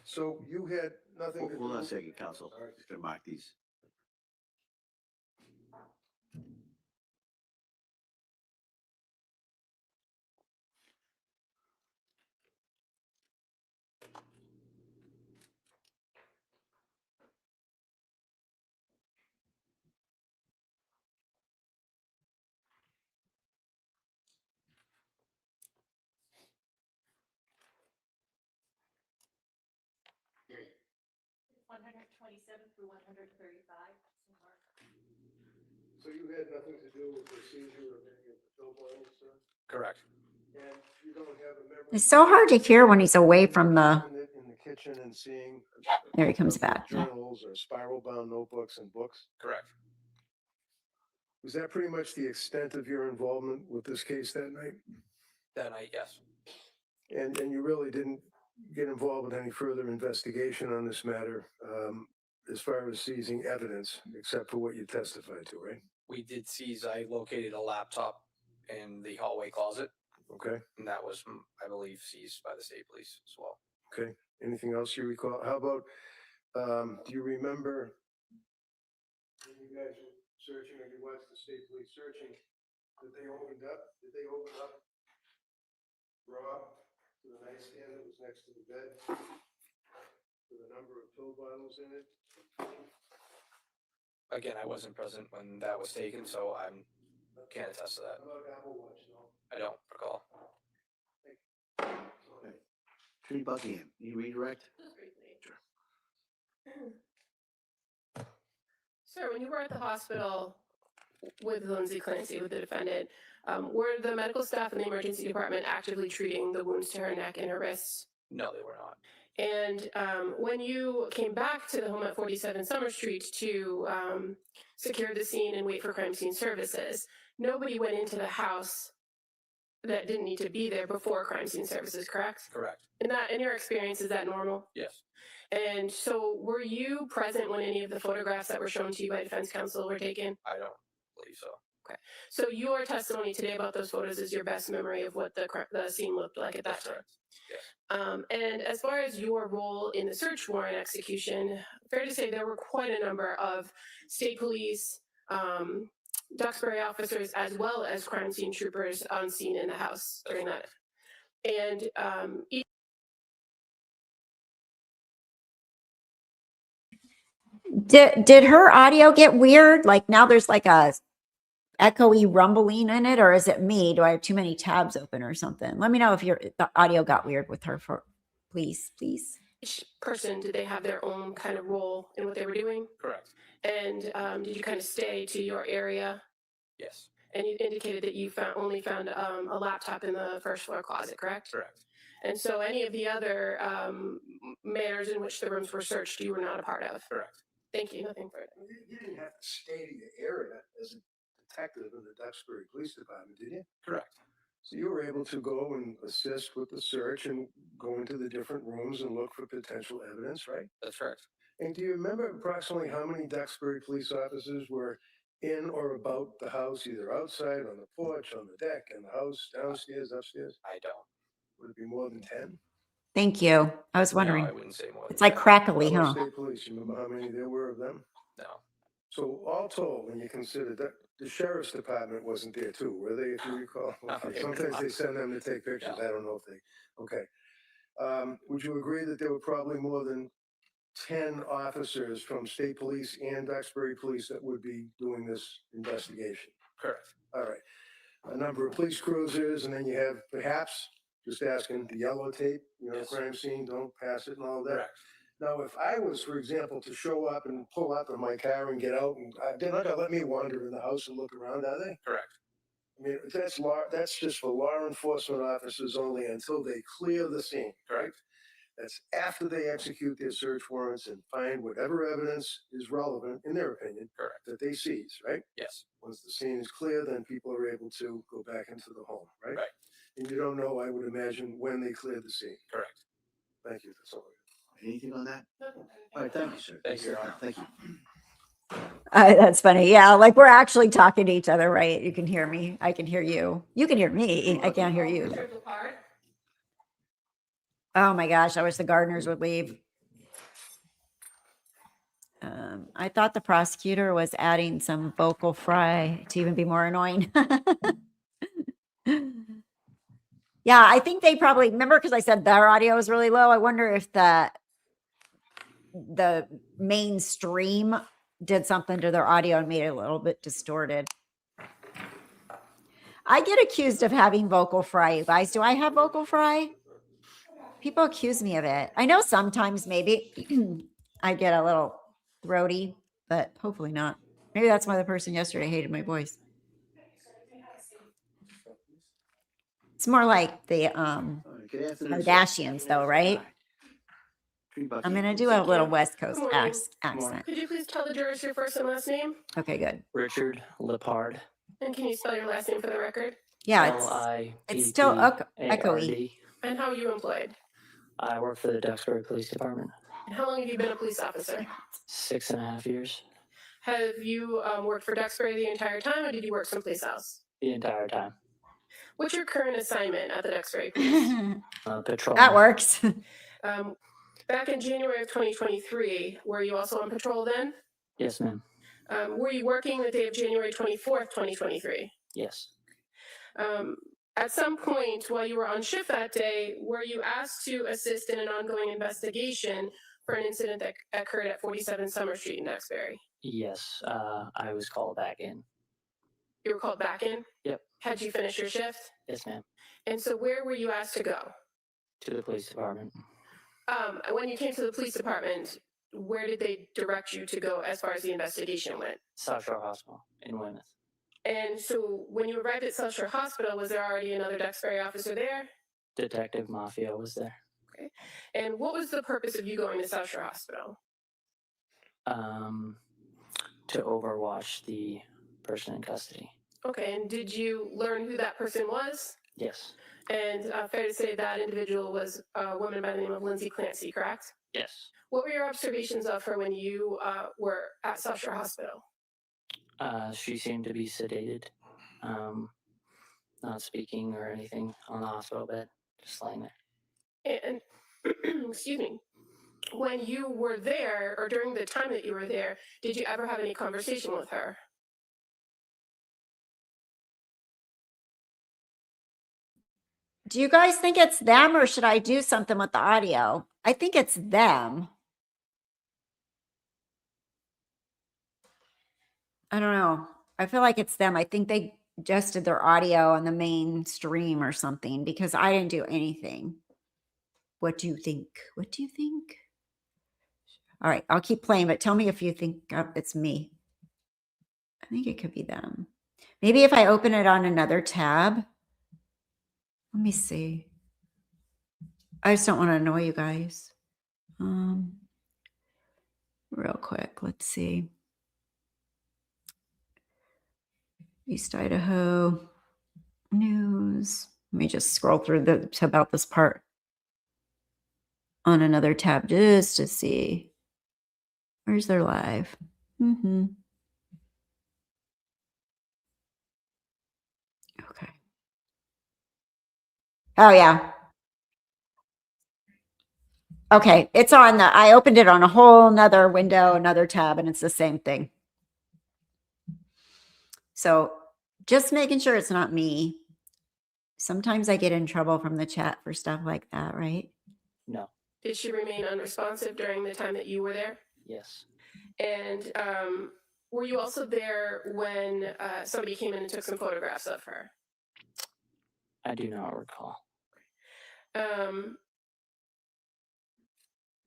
So you had nothing to do. Hold on a second, counsel. Just gonna mark these. So you had nothing to do with the seizure of any of the pill bottles, sir? Correct. And you don't have a memory. It's so hard to hear when he's away from the. In the kitchen and seeing. There he comes back. Journals or spiral bound notebooks and books. Correct. Was that pretty much the extent of your involvement with this case that night? That night, yes. And you really didn't get involved with any further investigation on this matter, as far as seizing evidence, except for what you testified to, right? We did seize, I located a laptop in the hallway closet, Okay, and that was, I believe, seized by the state police as well. okay. Anything else you recall? How about, do you remember when you guys were searching or you watched the state police searching, did they open up drawer to the nightstand that was next to the bed with a number of pill bottles in it? Again, I wasn't present when that was taken, so I can't attest to that. How about Apple Watch? No. I don't recall. Okay. Attorney Buckingham, you redirect? Sir, when you were at the hospital with Lindsay Clancy, with the defendant, were the medical staff in the emergency department actively treating the wounds to her neck and her wrists? No, they were not. And when you came back to the home at 47 Summer Street to secure the scene and wait for crime scene services, nobody went into the house that didn't need to be there before crime scene services, correct? Correct. In your experience, is that normal? Yes. And so were you present when any of the photographs that were shown to you by defense counsel were taken? I don't believe so. Okay. So your testimony today about those photos is your best memory of what the scene looked like at that time? Yes. And as far as your role in the search warrant execution, fair to say there were quite a number of state police, Duxbury officers, as well as crime scene troopers on scene in the house during that. And Did her audio get weird? Like now there's like a echoey rumbling in it, or is it me? Do I have too many tabs open or something? Let me know if the audio got weird with her. please. Each person, did they have their own kind of role in what they were doing? Correct. And did you kind of stay to your area? Yes. And you indicated that you only found a laptop in the first floor closet, correct? Correct. And so any of the other manners in which the rooms were searched, you were not a part of? Correct. Thank you. Nothing further. You didn't have to stay to your area as a detective in the Duxbury Police Department, did you? Correct. So you were able to go and assist with the search and go into the different rooms and look for potential evidence, right? That's correct. And do you remember approximately how many Duxbury police officers were in or about the house, either outside, on the porch, on the deck, in the house, downstairs, upstairs? I don't. Would it be more than 10? Thank you. I was wondering. No, I wouldn't say more. It's than like that. crackly, How huh? about state police? You remember how many there were of them? No. So all told, when you consider that, the sheriff's department wasn't there too, were they, if you recall? No, Okay, they were sometimes not. they send them to take pictures, No. I don't know if they, okay. Would you agree that there were probably more than 10 officers from state police and Duxbury police that would be doing this investigation? Correct. All right. A number of police cruisers, and then you have perhaps, just asking, the yellow tape, Yes. crime scene, don't pass it and all that. Correct. Now, if I was, for example, to show up and pull up in my car and get out, and they're not gonna let me wander in the house and look around, are they? Correct. I mean, that's just for law enforcement officers only until they clear the scene, right? Correct. That's after they execute their search warrants and find whatever evidence is relevant, in their opinion, Correct. that they seize, right? Yes. Once the scene is clear, then people are able to go back into the home, right? Right. And you don't know, I would imagine, when they cleared the scene. Correct. Thank you, that's all. Anything on that? All right, thank you, sir. Thank you, Your Honor. Thank you. That's funny. Yeah, like we're actually talking to each other, right? You can hear me. I can hear you. You can hear me. I can't hear you. Richard Lepard. Oh my gosh, I wish the gardeners would leave. I thought the prosecutor was adding some vocal fry to even be more annoying. Yeah, I think they probably remember because I said their audio was really low. I wonder if the mainstream did something to their audio and made it a little bit distorted. I get accused of having vocal fry, you guys. Do I have vocal fry? People accuse me of it. I know sometimes maybe I get a little throaty, but hopefully not. Maybe that's why the person yesterday hated my voice. It's more like the All right, good afternoon, sir. Kardashians, though, right? I'm gonna do a little West Coast Good morning. accent. Could you please tell the jurors your first and last name? Okay, good. Richard Lepard. And can you spell your last name for the record? Yeah, it's still echoey. And how are you employed? I work for the Duxbury Police Department. And how long have you been a police officer? 6.5 years. Have you worked for Duxbury the entire time, or did you work someplace else? The entire time. What's your current assignment at the Duxbury Police? Patrol. That works. Back in January of 2023, were you also on patrol then? Yes, ma'am. Were you working the day of January 24th, 2023? Yes. At some point while you were on shift that day, were you asked to assist in an ongoing investigation for an incident that occurred at 47 Summer Street in Duxbury? Yes. I was called back in. You were called back in? Yep. Had you finished your shift? Yes, ma'am. And so where were you asked to go? To the police department. When you came to the police department, where did they direct you to go as far as the investigation went? South Shore Hospital in Weymouth. And so when you arrived at South Shore Hospital, was there already another Duxbury officer there? Detective Mafia was there. Okay. And what was the purpose of you going to South Shore Hospital? To overwatch the person in custody. Okay, and did you learn who that person was? Yes. And fair to say that individual was a woman by the name of Lindsay Clancy, correct? Yes. What were your observations of her when you were at South Shore Hospital? She seemed to be sedated. Not speaking or anything on the hospital bed. Just laying there. And excuse me, when you were there, or during the time that you were there, did you ever have any conversation with her? Do you guys think it's them or should I do something with the audio? I think it's them. I don't know. I feel like it's them. I think they adjusted their audio on the main stream or something because I didn't do anything. What do you think? What do you think? All right, I'll keep playing, but tell me if you think it's me. I think it could be them. Maybe if I open it on another tab. Let me see. I just don't want to annoy you guys. Real quick, let's see. East Idaho news. Let me just scroll through to about this part on another tab just to see. Where's their live? Okay. Oh yeah. Okay, it's on I opened it on a whole nother window, another tab, and it's the same thing. So just making sure it's not me. Sometimes I get in trouble from the chat for stuff like that, right? No. Did she remain unresponsive during the time that you were there? Yes. And were you also there when somebody came in and took some photographs of her? I do not recall.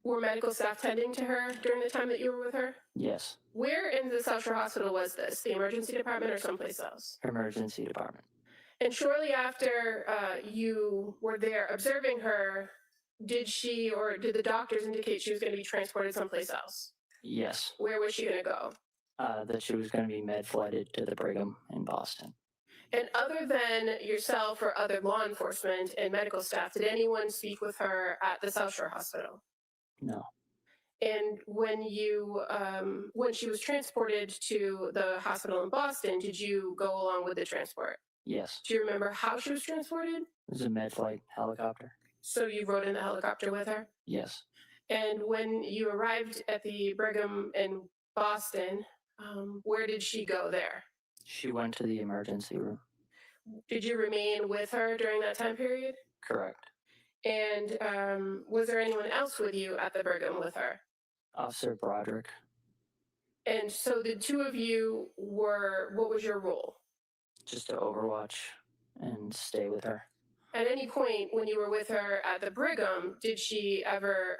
Were medical staff tending to her during the time that you were with her? Yes. Where in the South Shore Hospital was this? The emergency department or someplace else? Emergency department. And shortly after you were there observing her, did she or did the doctors indicate she was going to be transported someplace else? Yes. Where was she going to go? That she was going to be med-flighted to the Brigham in Boston. And other than yourself or other law enforcement and medical staff, did anyone speak with her at the South Shore Hospital? No. And when you, when she was transported to the hospital in Boston, did you go along with the transport? Yes. Do you remember how she was transported? It was a med-flight helicopter. So you rode in the helicopter with her? Yes. And when you arrived at the Brigham in Boston, where did she go there? She went to the emergency room. Did you remain with her during that time period? Correct. And was there anyone else with you at the Brigham with her? Officer Broderick. And so the two of you were, what was your role? Just to overwatch and stay with her. At any point when you were with her at the Brigham, did she ever,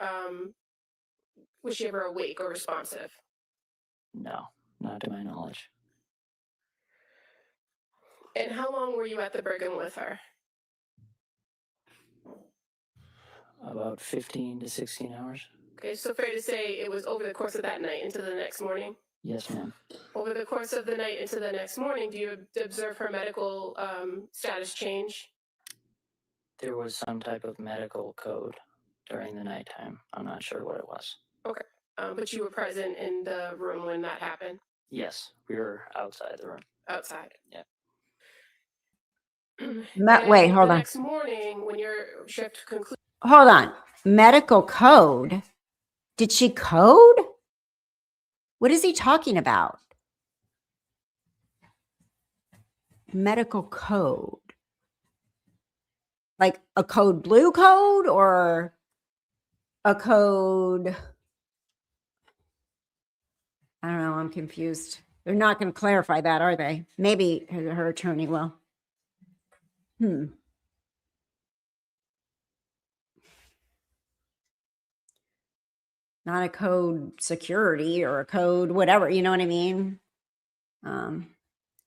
was she ever awake or responsive? No, not to my knowledge. And how long were you at the Brigham with her? About 15 to 16 hours. Okay, so fair to say it was over the course of that night into the next morning? Yes, ma'am. Over the course of the night into the next morning, do you observe her medical status change? There was some type of medical code during the nighttime. I'm not sure what it was. Okay, but you were present in the room when that happened? Yes, we were outside the room. Outside? Yeah. Wait, hold the on. next morning when your shift concluded. Hold on. Medical code? Did she code? What is he talking about? Medical code. Like a code blue code or a code? I don't know. I'm confused. They're not going to clarify that, are they? Maybe her attorney will. Not a code security or a code whatever, you know what I mean?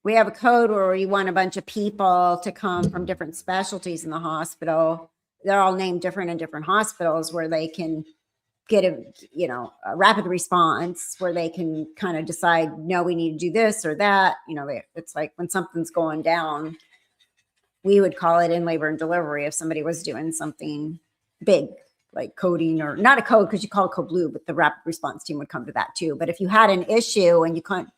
We have a code where we want a bunch of people to come from different specialties in the hospital. They're all named different in different hospitals where they can get a rapid response where they can kind of decide, no, we need to do this or that. It's like when something's going down, we would call it in labor and delivery if somebody was doing something big, like coding, or not a code because you call it code blue, but the rapid response team would come to that too. But if you had an issue and you can't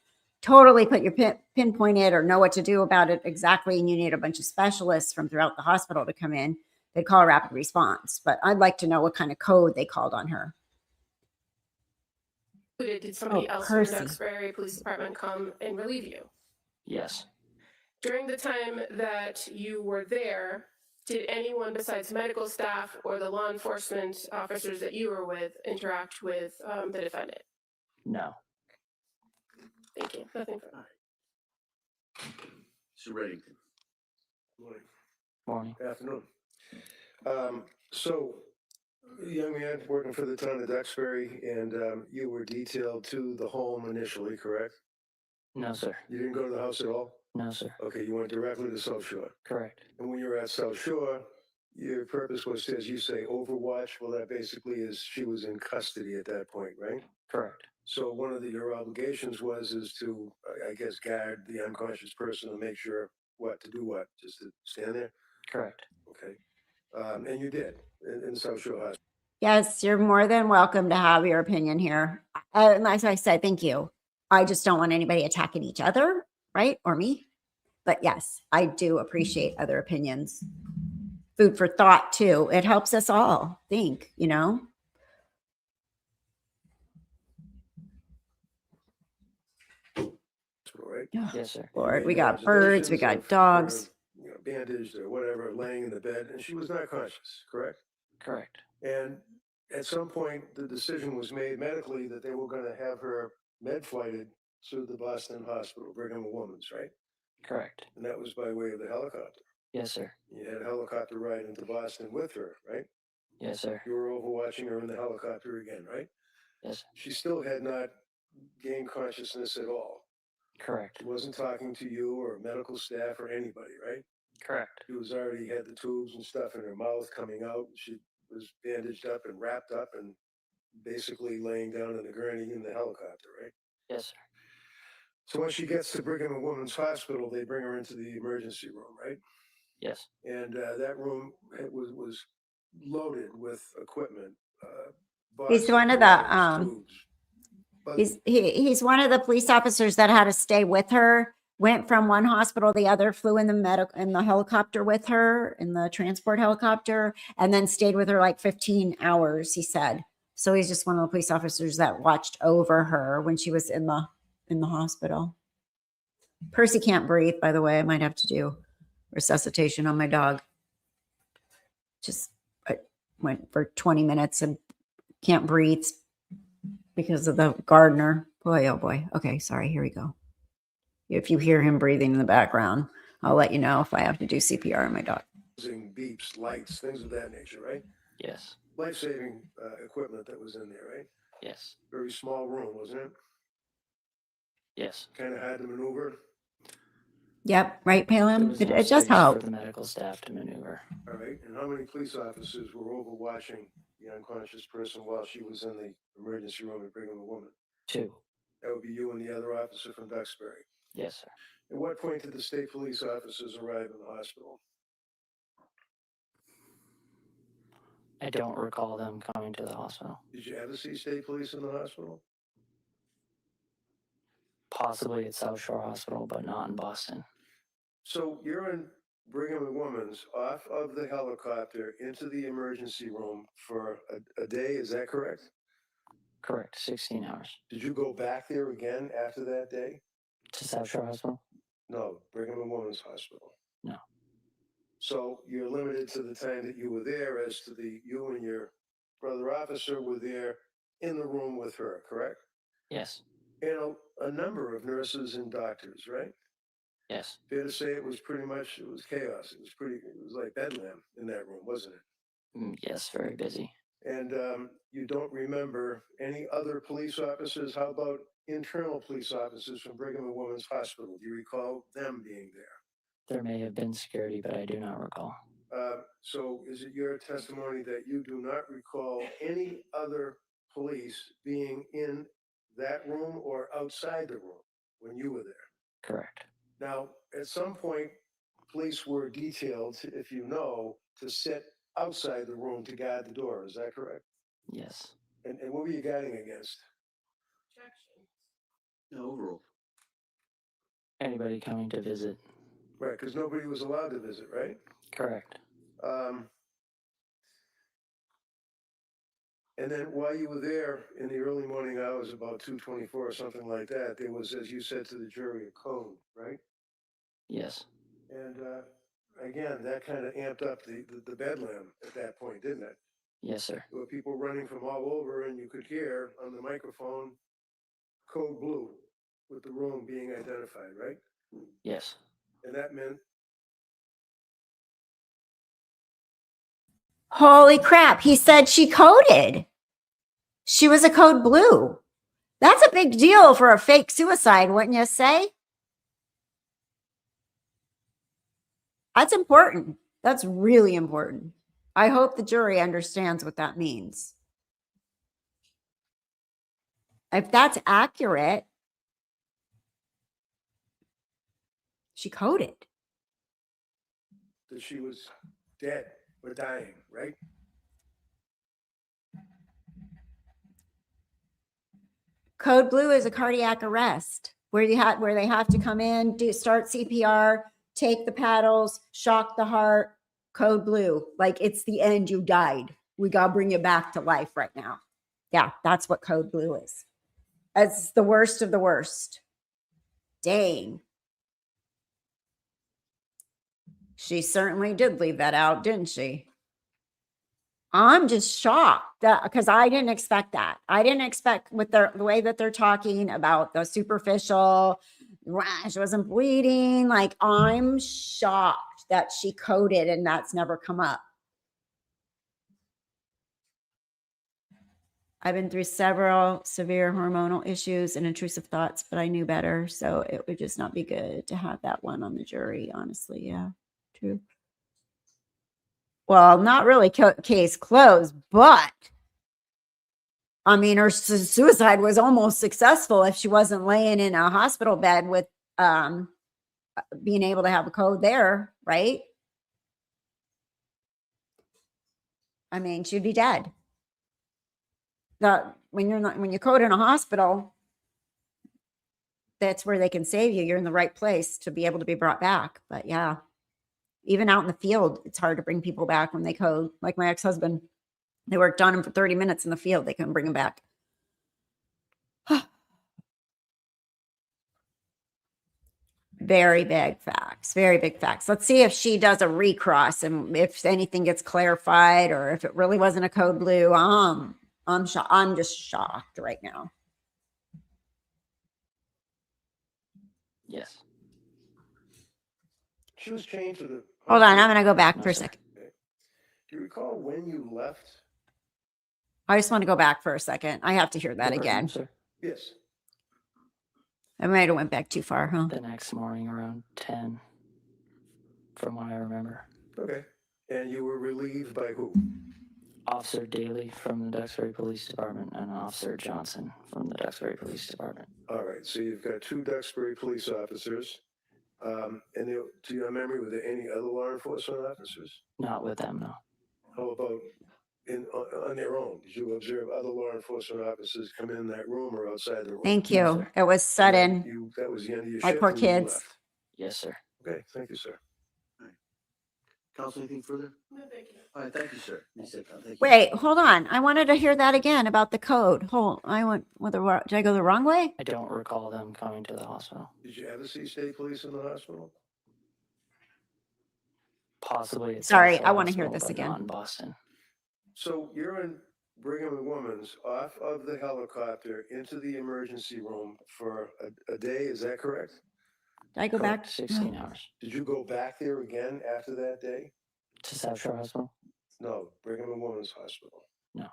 totally put your pinpoint it or know what to do about it exactly, and you need a bunch of specialists from throughout the hospital to come in, they'd call a rapid response. But I'd like to know what kind of code they called on her. Did somebody else from the Duxbury Police Department come and relieve you? Yes. During the time that you were there, did anyone besides medical staff or the law enforcement officers that you were with interact with the defendant? No. Thank you. Nothing further. Mr. Reddington. Morning. Morning. Good afternoon. So A young man working for the town of Duxbury, and you were detailed to the home initially, correct? No, sir. You didn't go to the house at all? No, sir. Okay, you went directly to South Shore. Correct. And when you were at South Shore, your purpose was to, as you say, overwatch. Well, that basically is she was in custody at that point, right? Correct. So one of your obligations is to, I guess, guard the unconscious person and make sure what to do, what just to stand there. Correct. Okay, and you did in South Shore Hospital. Yes, you're more than welcome to have your opinion here. As I said, thank you. I just don't want anybody attacking each other, right? Or me. But yes, I do appreciate other opinions. Food for thought, too. It helps us all think, you know? Right? Yes, sir. Lord, we got birds, we got dogs. You know, bandaged or whatever, laying in the bed, and she was not conscious, correct? Correct. And at some point, the decision was made medically that they were going to have her med flighted to the Boston Hospital, Brigham and Women's, right? Correct. And that was by way of the helicopter. Yes, sir. You had a helicopter ride into Boston with her, right? Yes, sir. You were overwatching her in the helicopter again, right? Yes, sir. She still had not gained consciousness at all. Correct. She wasn't talking to you or medical staff or anybody, right? Correct. She was already had the tubes and stuff in her mouth coming out. She was bandaged up and wrapped up and basically laying down in the gurney in the helicopter, right? Yes, sir. So when she gets to Brigham and Women's Hospital, they bring her into the emergency room, right? Yes. And that room was loaded with equipment. He's one of the tubes. But he's one of the police officers that had to stay with her. Went from one hospital to the other, flew in the helicopter with her, in the transport helicopter, and then stayed with her like 15 hours, he said. So he's just one of the police officers that watched over her when she was in the hospital. Percy can't breathe, by the way. I might have to do resuscitation on my dog. I went for 20 minutes and can't breathe because of the gardener. Boy, oh boy. Okay, sorry. Here we go. If you hear him breathing in the background, I'll let you know if I have to do CPR on my dog. using beeps, lights, things of that nature, right? Yes. Life-saving equipment that was in there, right? Yes. Very small room, wasn't it? Yes. Kind of hard to maneuver. Yep, right, There Palin? was It no does space help. for the medical staff to maneuver. All right. And how many police officers were overwatching the unconscious person while she was in the emergency room at Brigham and Women? 2. That would be you and the other officer from Duxbury. Yes, sir. At what point did the state police officers arrive in the hospital? I don't recall them coming to the hospital. Did you ever see state police in the hospital? Possibly at South Shore Hospital, but not in Boston. So you're in Brigham and Women's off of the helicopter into the emergency room for a day, is that correct? Correct. 16 hours. Did you go back there again after that day? To South Shore Hospital? No, Brigham and Women's Hospital. No. So you're limited to the time that you were there as to you and your brother officer were there in the room with her, correct? Yes. And a number of nurses and doctors, right? Yes. Fair to say it was chaos. It was like bedlam in that room, wasn't it? Yes, very busy. And you don't remember any other police officers? How about internal police officers from Brigham and Women's Hospital? Do you recall them being there? There may have been security, but I do not recall. So is it your testimony that you do not recall any other police being in that room or outside the room when you were there? Correct. Now, at some point, police were detailed, if you know, to sit outside the room to guard the door. Is that correct? Yes. And what were you guarding against? No, overall. Anybody coming to visit? Right, because nobody was allowed to visit, right? Correct. And then while you were there in the early morning hours, about 2:24 or something like that, there was, as you said to the jury, a code, right? Yes. And again, that kind of amped up the bedlam at that point, didn't it? Yes, sir. There were people running from all over, and you could hear on the microphone code blue with the room being identified, right? Yes. And that meant Holy crap. He said she coded. She was a code blue. That's a big deal for a fake suicide, wouldn't you say? That's important. That's really important. I hope the jury understands what that means. If that's accurate, she coded. That she was dead or dying, right? Code blue is a cardiac arrest where they have to come in, start CPR, take the paddles, shock the heart. Code blue, like it's the end. You died. We gotta bring you back to life right now. Yeah, that's what code blue is. It's the worst of the worst. Dang. She certainly did leave that out, didn't she? I'm just shocked because I didn't expect that. I didn't expect with the way that they're talking about the superficial, she wasn't bleeding. Like, I'm shocked that she coded and that's never come up. I've been through several severe hormonal issues and intrusive thoughts, but I knew better. So it would just not be good to have that one on the jury, honestly. Yeah, true. Well, not really case closed, but I mean, her suicide was almost successful if she wasn't laying in a hospital bed with being able to have a code there, right? I mean, she'd be dead. When you code in a hospital, that's where they can save you. You're in the right place to be able to be brought back. But yeah, even out in the field, it's hard to bring people back when they code. Like my ex-husband, they worked on him for 30 minutes in the field. They couldn't bring him back. Very big facts. Very big facts. Let's see if she does a recross and if anything gets clarified or if it really wasn't a code blue. I'm just shocked right now. Yes. She was chained to the. Hold on. I'm going to go back No, for a sir. second. Do you recall when you left? I just want to go back for a second. I have to hear that The again. courtroom, sir. Yes. I might have went back too far, huh? The next morning around 10, from what I remember. Okay. And you were relieved by who? Officer Daly from the Duxbury Police Department and Officer Johnson from the Duxbury Police Department. All right. So you've got two Duxbury police officers. And to your memory, were there any other law enforcement officers? Not with them, no. How about on their own? Did you observe other law enforcement officers come in that room or outside the room? Thank No, you. sir. It was And then sudden. that was the end of your My shift. poor and you kids. left. Yes, sir. Okay. Thank you, sir. Counsel, anything further? No, thank you. All right, thank you, sir. You said that. Thank you. Wait, hold on. I wanted to hear that again about the code. Did I go the wrong way? I don't recall them coming to the hospital. Did you ever see state police in the hospital? Possibly. At Sorry, Southfield I wanna hear Hospital, this but again. not in Boston. So you're in Brigham and Women's off of the helicopter into the emergency room for a day. Is that correct? Did I go back? Correct, 16 hours. Did you go back there again after that day? To South Shore Hospital? No, Brigham and Women's Hospital. No.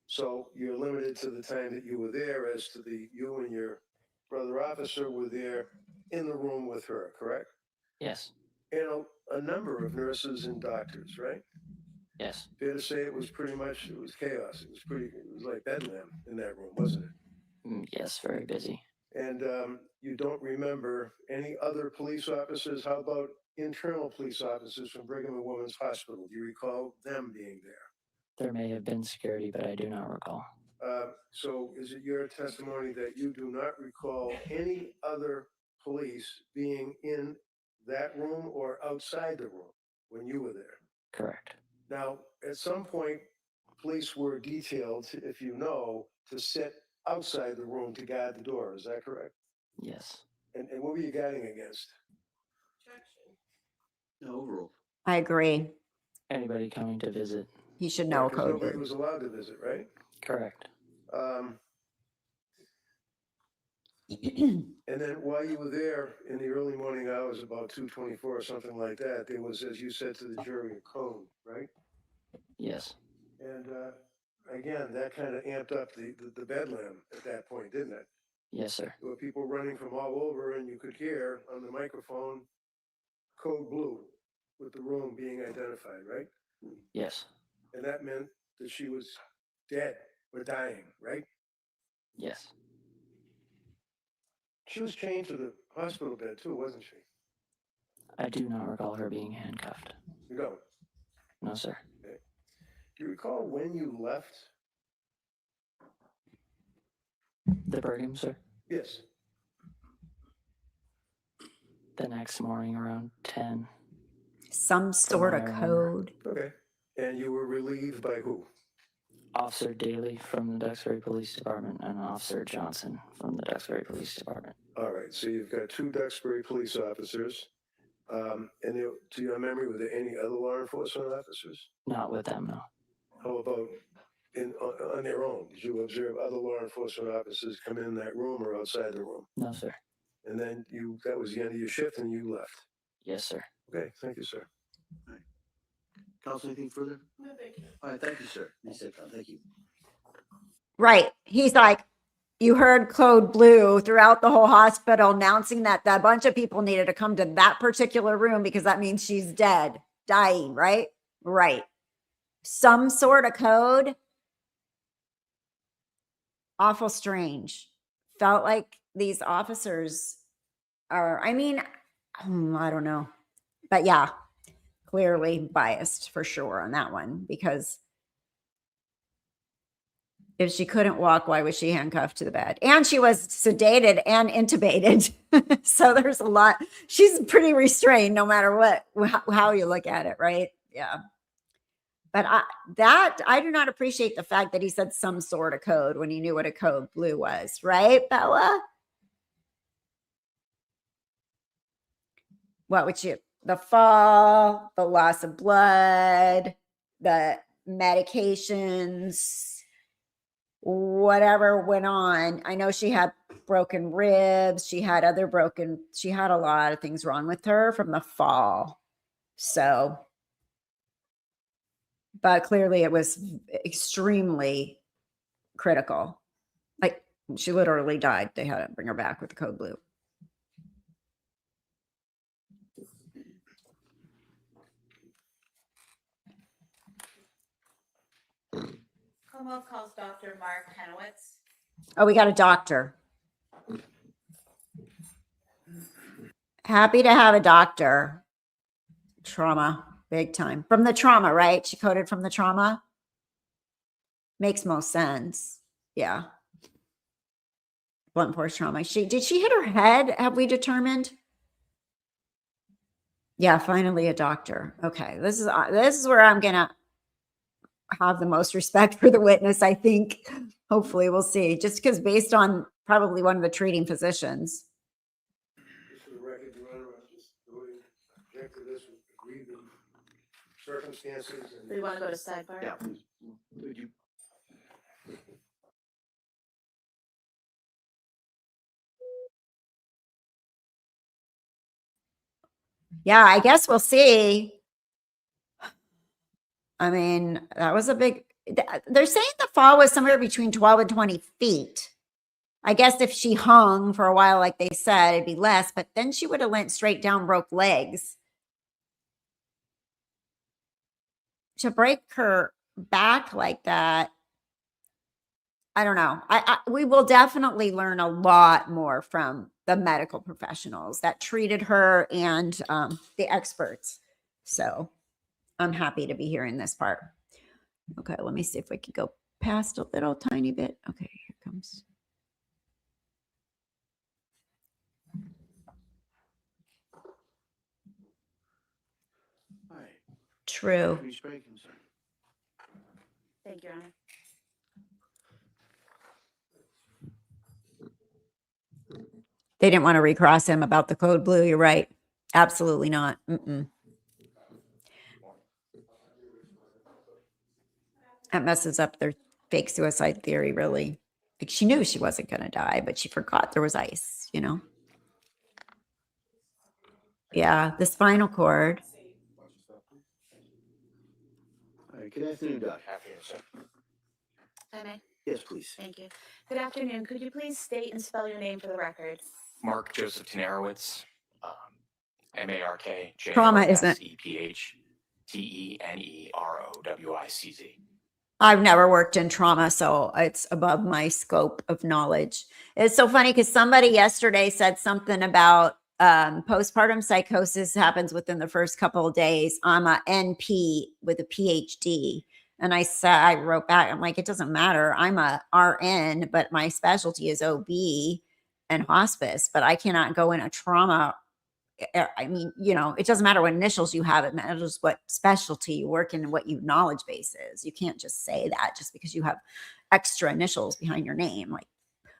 So you're limited to the time that you were there as to you and your brother officer were there in the room with her, correct? Yes. And a number of nurses and doctors, right? Yes. Fair to say it was chaos. It was like bedlam in that room, wasn't it? Yes, very busy. And you don't remember any other police officers? How about internal police officers from Brigham and Women's Hospital? Do you recall them being there? There may have been security, but I do not recall. So is it your testimony that you do not recall any other police being in that room or outside the room when you were there? Correct. Now, at some point, police were detailed, if you know, to sit outside the room to guard the door. Is that correct? Yes. And what were you guarding against? No, overall. I agree. Anybody coming to visit? You should know Because code nobody blue. was allowed to visit, right? Correct. And then while you were there in the early morning hours, about 2:24 or something like that, there was, as you said to the jury, a code, right? Yes. And again, that kind of amped up the bedlam at that point, didn't it? Yes, sir. There were people running from all over, and you could hear on the microphone code blue with the room being identified, right? Yes. And that meant that she was dead or dying, right? Yes. She was chained to the hospital bed too, wasn't she? I do not recall her being handcuffed. You don't. No, sir. Do you recall when you left? The Brigham, sir. Yes. The next morning around 10. Some sort of I remember. code. Okay. And you were relieved by who? Officer Daly from the Duxbury Police Department and Officer Johnson from the Duxbury Police Department. All right. So you've got 2 Duxbury police officers. And to your memory, were there any other law enforcement officers? Not with them, no. How about on their own? Did you observe other law enforcement officers come in that room or outside the room? No, sir. And then that was the end of your shift and you left. Yes, sir. Okay, thank you, sir. Counsel, anything further? No, thank you. All right, thank you, sir. You said, thank you. Right. He's like, you heard code blue throughout the whole hospital announcing that a bunch of people needed to come to that particular room because that means she's dead, dying, right? Right. Some sort of code. Awful strange. Felt like these officers are, I mean, I don't know. But yeah, clearly biased for sure on that one, because if she couldn't walk, why was she handcuffed to the bed? And she was sedated and intubated. So there's a lot. She's pretty restrained no matter how you look at it, right? Yeah. But I do not appreciate the fact that he said some sort of code when he knew what a code blue was, right, Bella? What would you, the fall, the loss of blood, the medications, whatever went on. I know she had broken ribs. She had a lot of things wrong with her from the fall. So, but clearly it was extremely critical. Like she literally died. They had to bring her back with the code blue. Commonwealth calls Dr. Mark Henowitz. Oh, we got a doctor. Happy to have a doctor. Trauma, big time. From the trauma, right? She coded from the trauma. Makes most sense. Yeah. Blunt force trauma. Did she hit her head? Have we determined? Yeah, finally a doctor. Okay, this is where I'm gonna have the most respect for the witness, I think. Hopefully we'll see. Just because based on probably one of the treating physicians. Just for the record, Your Honor, I'm just voting object to this, agree the circumstances and. Do you want to go to sidebar? Yeah, please. Would you? Yeah, I guess we'll see. I mean, that was a big, they're saying the fall was somewhere between 12 and 20 feet. I guess if she hung for a while, like they said, it'd be less, but then she would have went straight down, broke legs. To break her back like that, I don't know. We will definitely learn a lot more from the medical professionals that treated her and the experts. So I'm happy to be hearing this part. Okay, let me see if we can go past a little tiny bit. Okay, here comes. All right. True. Please break him, sir. Thank you, Your Honor. They didn't want to recross him about the code blue. You're right. Absolutely not. Mm-mm. That messes up their fake suicide theory, really. Like she knew she wasn't going to die, but she forgot there was ice, you know? Yeah, the spinal cord. All right, Good afternoon, Doc. Afternoon, sir. If I may, Yes, please. thank you. Good afternoon. Could you please state and spell your name for the record? Mark Joseph Tenarowitz, M-A-R-K, Trauma, isn't it? J-O-S-E-P-H, T-E-N-E-R-O-W-I-C-Z. I've never worked in trauma, so it's above my scope of knowledge. It's so funny because somebody yesterday said something about postpartum psychosis happens within the first couple of days. I'm a NP with a PhD. And I said, I wrote back, I'm like, it doesn't matter. I'm a RN, but my specialty is OB and hospice, but I cannot go in a trauma. I mean, you know, it doesn't matter what initials you have. It matters what specialty you work in and what your knowledge base is. You can't just say that just because you have extra initials behind your name. Like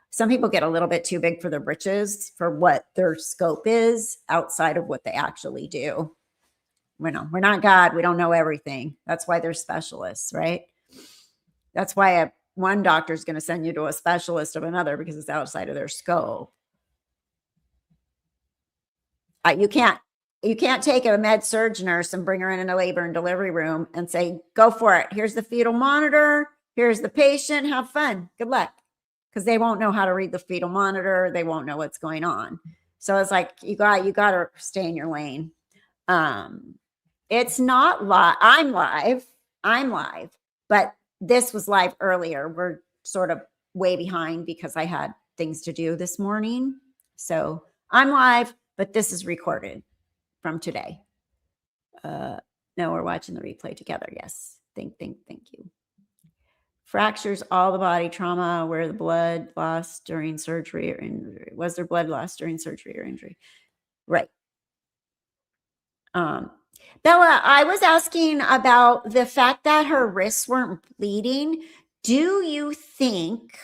some people get a little bit too big for their britches for what their scope is outside of what they actually do. We're not God. We don't know everything. That's why they're specialists, right? That's why one doctor is going to send you to a specialist of another because it's outside of their scope. You can't take a med surg nurse and bring her in a labor and delivery room and say, go for it. Here's the fetal monitor. Here's the patient. Have fun. Good luck. Because they won't know how to read the fetal monitor. They won't know what's going on. So it's like, you got to stay in your lane. It's not live. I'm live, but this was live earlier. We're sort of way behind because I had things to do this morning. So I'm live, but this is recorded from today. No, we're watching the replay together. Yes. Thank you. Fractures, all the body trauma, where the blood lost during surgery or injury. Was there blood lost during surgery or injury? Right. Bella, I was asking about the fact that her wrists weren't bleeding. Do you think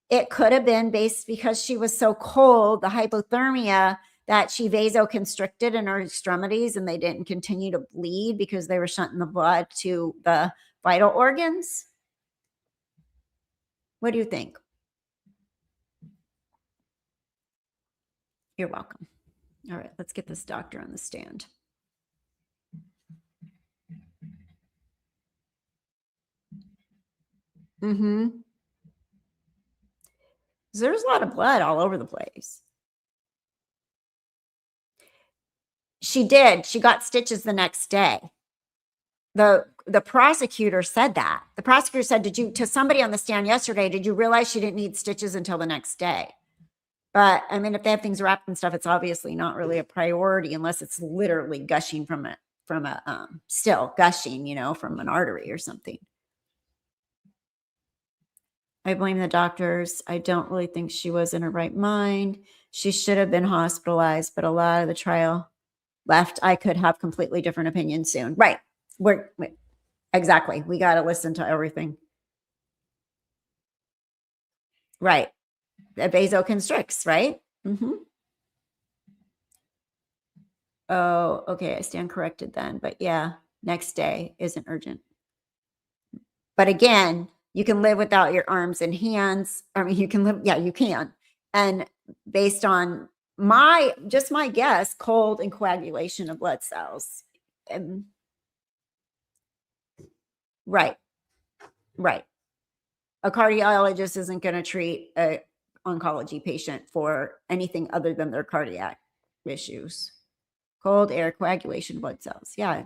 it could have been based because she was so cold, the hypothermia, that she vasoconstricted in her extremities and they didn't continue to bleed because they were shunting the blood to the vital organs? What do you think? You're welcome. All right, let's get this doctor on the stand. There's a lot of blood all over the place. She did. She got stitches the next day. The prosecutor said that. The prosecutor said, to somebody on the stand yesterday, did you realize she didn't need stitches until the next day? But I mean, if they have things wrapped and stuff, it's obviously not really a priority unless it's literally gushing from still gushing, you know, from an artery or something. I blame the doctors. I don't really think she was in her right mind. She should have been hospitalized, but a lot of the trial left. I could have completely different opinions soon. Right. Exactly. We got to listen to everything. Right. The vasoconstricts, right? Oh, okay. I stand corrected then. But yeah, next day isn't urgent. But again, you can live without your arms and hands. I mean, you can live. Yeah, you can. And based on my guess, cold and coagulation of blood cells. Right. A cardiologist isn't going to treat an oncology patient for anything other than their cardiac issues. Cold, air, coagulation, blood cells. Yeah.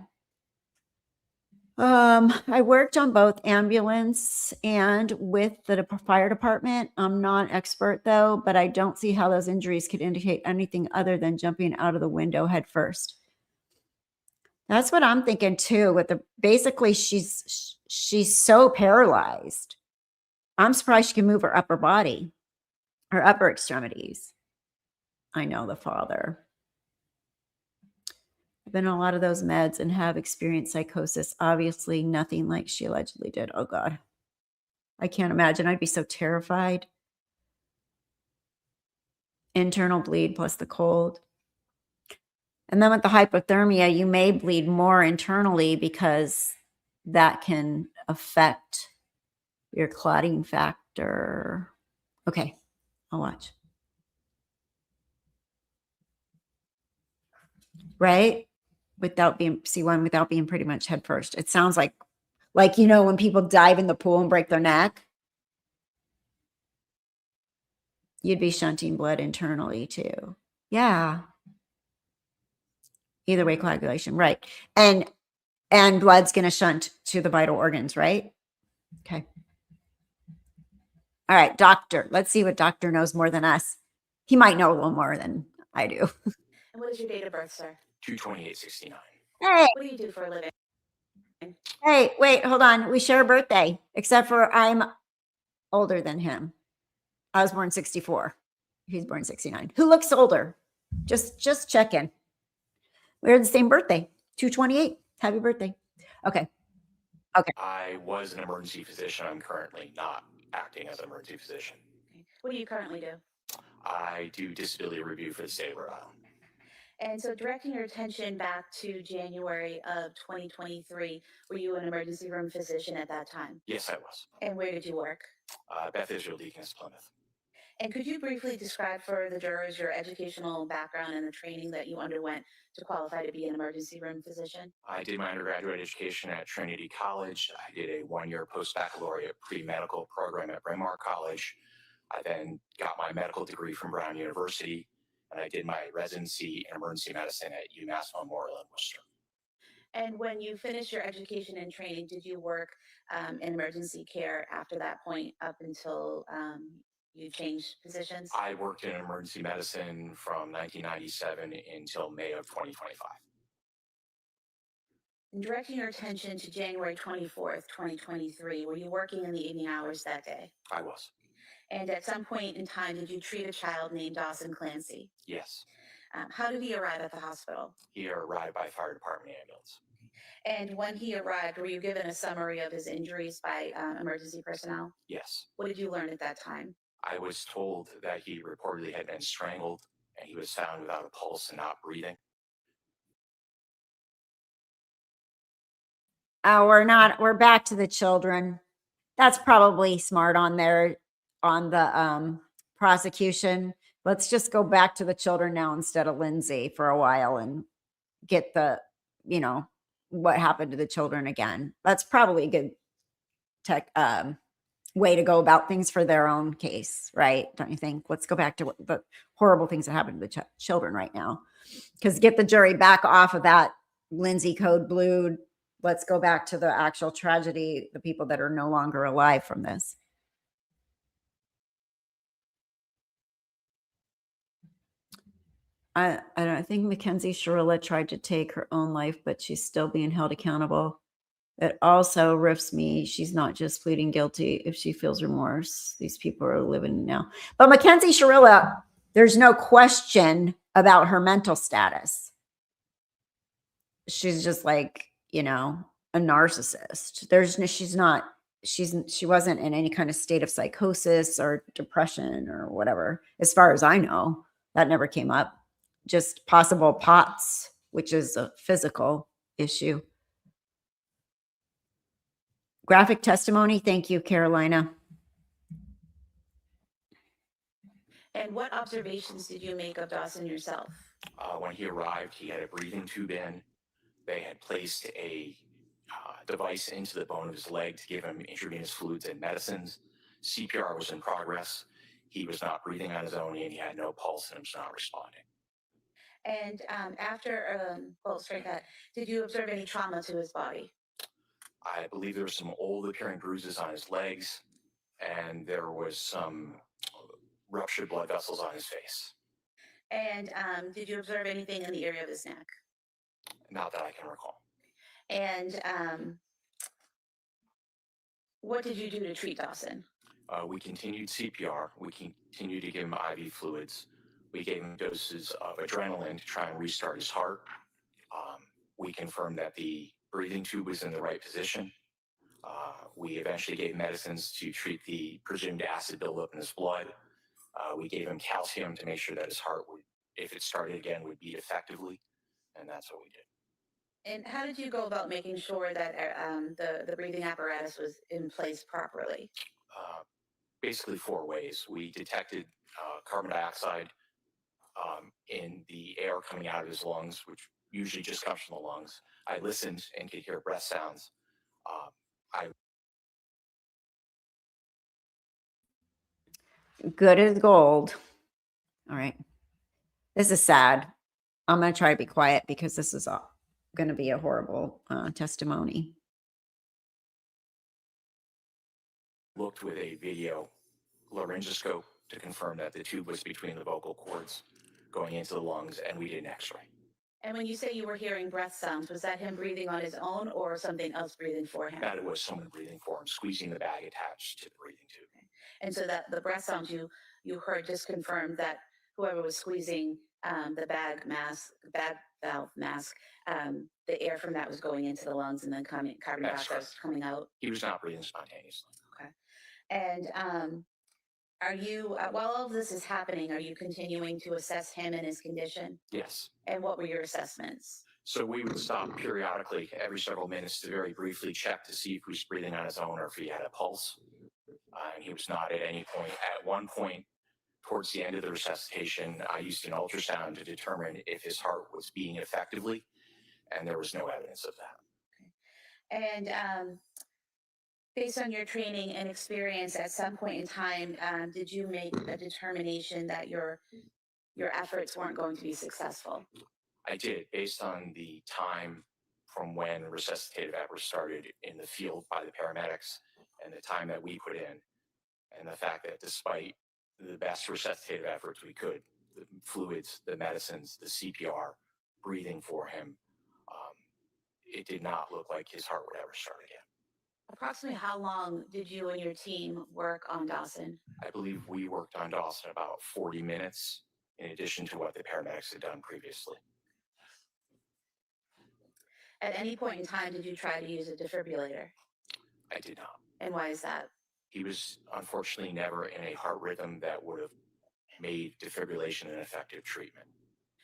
I worked on both ambulance and with the fire department. I'm not an expert though, but I don't see how those injuries could indicate anything other than jumping out of the window head first. That's what I'm thinking too. Basically she's so paralyzed. I'm surprised she can move her upper body, her upper extremities. I know the father. I've been on a lot of those meds and have experienced psychosis. Obviously, nothing like she allegedly did. Oh, God. I can't imagine. I'd be so terrified. Internal bleed plus the cold. And then with the hypothermia, you may bleed more internally because that can affect your clotting factor. Okay, I'll watch. Right? Without being C1, without being pretty much head first. It sounds like Like, you know, when people dive in the pool and break their neck, you'd be shunting blood internally too. Yeah. Either way, coagulation, right. And blood's going to shunt to the vital organs, right? Okay. All right, doctor. Let's see what doctor knows more than us. He might know a little more than I do. And what is your date of birth, sir? 2/28/69. Hey, What do you do for a living? hey, wait, hold on. We share a birthday, except for I'm older than him. I was born 64. He's born 69. Who looks older? Just checking. We're the same birthday, 2/28. Happy birthday. Okay. I was an emergency physician. I'm currently not acting as an emergency physician. Okay. What do you currently do? I do disability review for the state of Rhode Island. And so directing your attention back to January of 2023, were you an emergency room physician at that time? Yes, I was. And where did you work? Beth Israel Deaconess Plymouth. And could you briefly describe for the jurors your educational background and the training that you underwent to qualify to be an emergency room physician? I did my undergraduate education at Trinity College. I did a one-year post-baccalaureate pre-medical program at Bryn Mawr College. I then got my medical degree from Brown University, and I did my residency in emergency medicine at UMass Memorial in Worcester. And when you finished your education and training, did you work in emergency care after that point up until you changed positions? I worked in emergency medicine from 1997 until May of 2025. And directing your attention to January 24th, 2023, were you working in the evening hours that day? I was. And at some point in time, did you treat a child named Dawson Clancy? Yes. How did he arrive at the hospital? He arrived by fire department ambulance. And when he arrived, were you given a summary of his injuries by emergency personnel? Yes. What did you learn at that time? I was told that he reportedly had been strangled and he was found without a pulse and not breathing. Oh, we're back to the children. That's probably smart on the prosecution. Let's just go back to the children now instead of Lindsay for a while and get the, what happened to the children again. That's probably a good way to go about things for their own case, right? Don't you think? Let's go back to the horrible things that happened to the children right now, because get the jury back off of that Lindsay code blue. Let's go back to the actual tragedy, the people that are no longer alive from this. I think Mackenzie Shirilla tried to take her own life, but she's still being held accountable. It also riffs me. She's not just pleading guilty if she feels remorse. These people are living now. But Mackenzie Shirilla, there's no question about her mental status. She's just like, a narcissist. She wasn't in any kind of state of psychosis or depression or whatever. As far as I know, that never came up. Just possible POTS, which is a physical issue. Graphic testimony. Thank you, Carolina. And what observations did you make of Dawson yourself? When he arrived, he had a breathing tube in. They had placed a device into the bone of his leg to give him intravenous fluids and medicines. CPR was in progress. He was not breathing on his own, and he had no pulse and was not responding. And after straight cut, did you observe any trauma to his body? I believe there were some old appearing bruises on his legs, and there was some ruptured blood vessels on his face. And did you observe anything in the area of his neck? Not that I can recall. And what did you do to treat Dawson? We continued CPR. We continued to give him IV fluids. We gave him doses of adrenaline to try and restart his heart. We confirmed that the breathing tube was in the right position. We eventually gave medicines to treat the presumed acid buildup in his blood. We gave him calcium to make sure that his heart would, if it started again, would beat effectively. And that's what we did. And how did you go about making sure that the breathing apparatus was in place properly? Basically 4 ways. We detected carbon dioxide in the air coming out of his lungs, which usually just comes from the lungs. I listened and could hear breath sounds. Good as gold. All right. This is sad. I'm going to try to be quiet because this is going to be a horrible testimony. Looked with a video laryngoscope to confirm that the tube was between the vocal cords going into the lungs, and we did an x-ray. And when you say you were hearing breath sounds, was that him breathing on his own or something else breathing for him? That it was someone breathing for him, squeezing the bag attached to the breathing tube. And so that the breath sounds you heard just confirmed that whoever was squeezing the bag valve mask, the air from that was going into the lungs and then carbon dioxide was coming out. He was not breathing spontaneously. Okay. And are you, while all of this is happening, are you continuing to assess him and his condition? Yes. And what were your assessments? So we would stop periodically every several minutes to very briefly check to see if he was breathing on his own or if he had a pulse. And he was not at any point. At one point, towards the end of the resuscitation, I used an ultrasound to determine if his heart was beating effectively, and there was no evidence of that. Okay. And based on your training and experience, at some point in time, did you make a determination that your efforts weren't going to be successful? I did, based on the time from when resuscitative efforts started in the field by the paramedics and the time that we put in, and the fact that despite the best resuscitative efforts we could, the fluids, the medicines, the CPR, breathing for him, it did not look like his heart would ever start again. Approximately how long did you and your team work on Dawson? I believe we worked on Dawson about 40 minutes, in addition to what the paramedics had done previously. At any point in time, did you try to use a defibrillator? I did not. And why is that? He was unfortunately never in a heart rhythm that would have made defibrillation an effective treatment.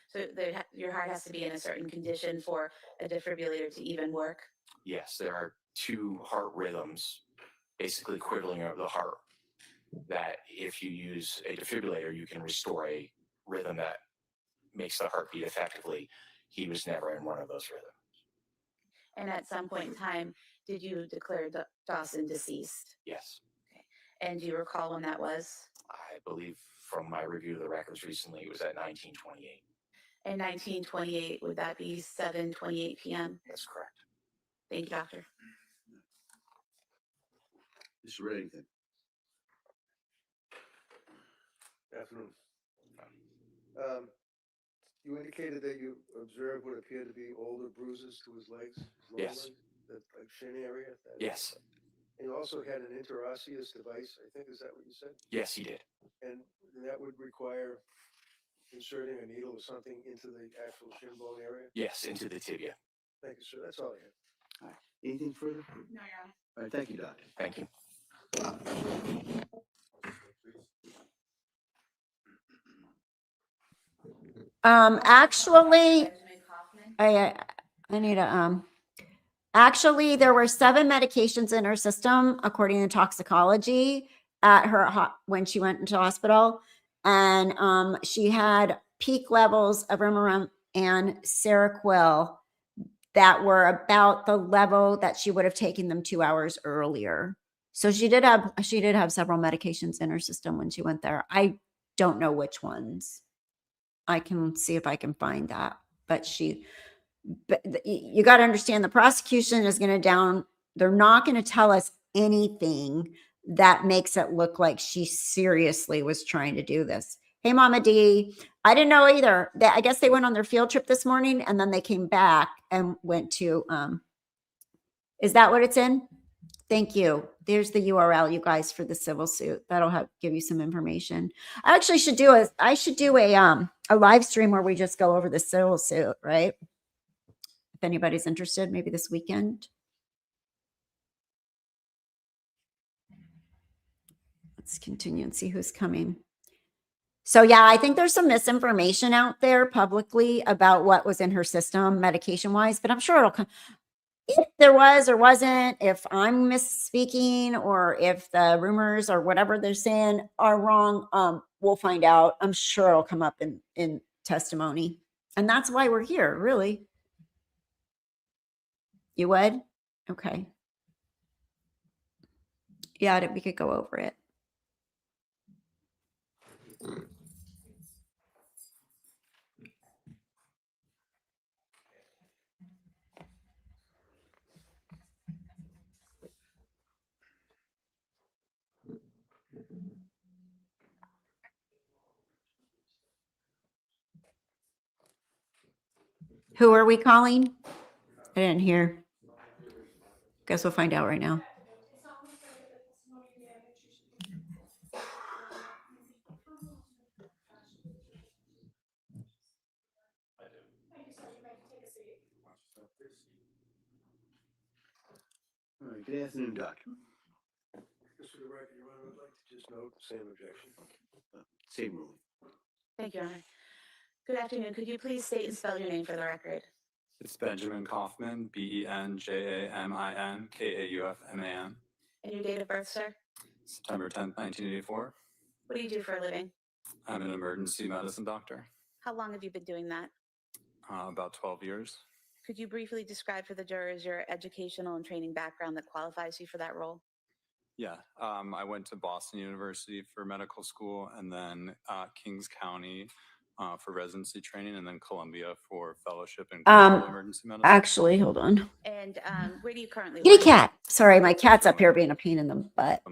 So your heart has to be in a certain condition for a defibrillator to even work? Yes, there are two heart rhythms, basically equivalent of the heart, that if you use a defibrillator, you can restore a rhythm that makes the heart beat effectively. He was never in one of those rhythms. And at some point in time, did you declare Dawson deceased? Yes. Okay. And do you recall when that was? I believe from my review of the records recently, it was at 1928. In 1928, would that be 7:28 p.m.? That's correct. Thank you, doctor. Mr. Reddington. Afternoon. You indicated that you observed what appeared to be older bruises to his legs. Yes. The like shin area. Yes. And you also had an interosseous device, I think, is that what you said? Yes, he did. And that would require inserting a needle or something into the actual shin bone area? Yes, into the tibia. Thank you, sir. That's all I had. All right. Anything further? No, Your Honor. All right, thank you, Doctor. Thank you. Actually, I need a, actually, there were 7 medications in her system, according to toxicology at her, when she went into hospital. And she had peak levels of Remeron and Seroquel that were about the level that she would have taken them 2 hours earlier. So she did have several medications in her system when she went there. I don't know which ones. I can see if I can find that. But you got to understand, the prosecution is going to they're not going to tell us anything that makes it look like she seriously was trying to do this. Hey, Mama D, I didn't know either. I guess they went on their field trip this morning and then they came back and went to, is that what it's in? Thank you. There's the URL, you guys, for the civil suit. That'll give you some information. I actually should do a live stream where we just go over the civil suit, right? If anybody's interested, maybe this weekend. Let's continue and see who's coming. So yeah, I think there's some misinformation out there publicly about what was in her system medication wise, but I'm sure it'll come. If there was or wasn't, if I'm misspeaking or if the rumors or whatever they're saying are wrong, we'll find out. I'm sure it'll come up in testimony. And that's why we're here, really. You would? Okay. Yeah, we could go over it. Who are we calling? I didn't hear. Guess we'll find out right now. All right, good afternoon, Doctor. Just for the record, Your Honor, I'd like to just note, same objection. Same ruling. Thank you, Your Honor. Good afternoon. Could you please state and spell your name for the record? It's Benjamin Kaufman, BenjaminKaufman. And your date of birth, sir? September 10th, 1984. What do you do for a living? I'm an emergency medicine doctor. How long have you been doing that? About 12 years. Could you briefly describe for the jurors your educational and training background that qualifies you for that role? Yeah, I went to Boston University for medical school, and then Kings County for residency training, and then Columbia for fellowship in clinical emergency medicine. Actually, hold on. And where do you currently Kitty work? cat. Sorry, my cat's up here being a pain in the butt.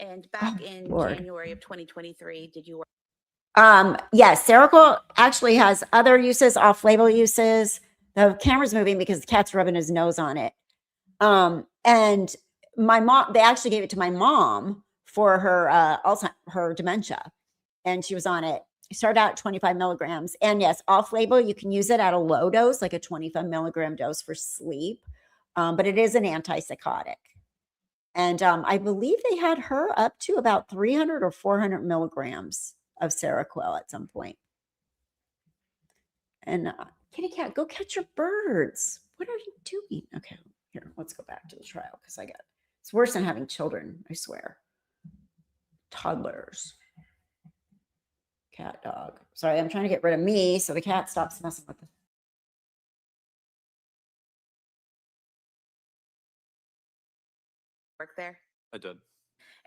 And back Oh, in Lord. January of 2023, did you work? Yes, Seroquel actually has other uses, off-label uses. The camera's moving because the cat's rubbing his nose on it. And my mom, they actually gave it to my mom for her her dementia, and she was on it. It started out at 25 milligrams, and yes, off-label, you can use it at a low dose, like a 25 milligram dose for sleep, but it is an antipsychotic. And I believe they had her up to about 300 or 400 milligrams of Seroquel at some point. And kitty cat, go catch your birds. What are you doing? Okay, here, let's go back to the trial because it's worse than having children, I swear. Toddlers. Cat, dog. Sorry, I'm trying to get rid of me so the cat stops messing with the Work there? I did.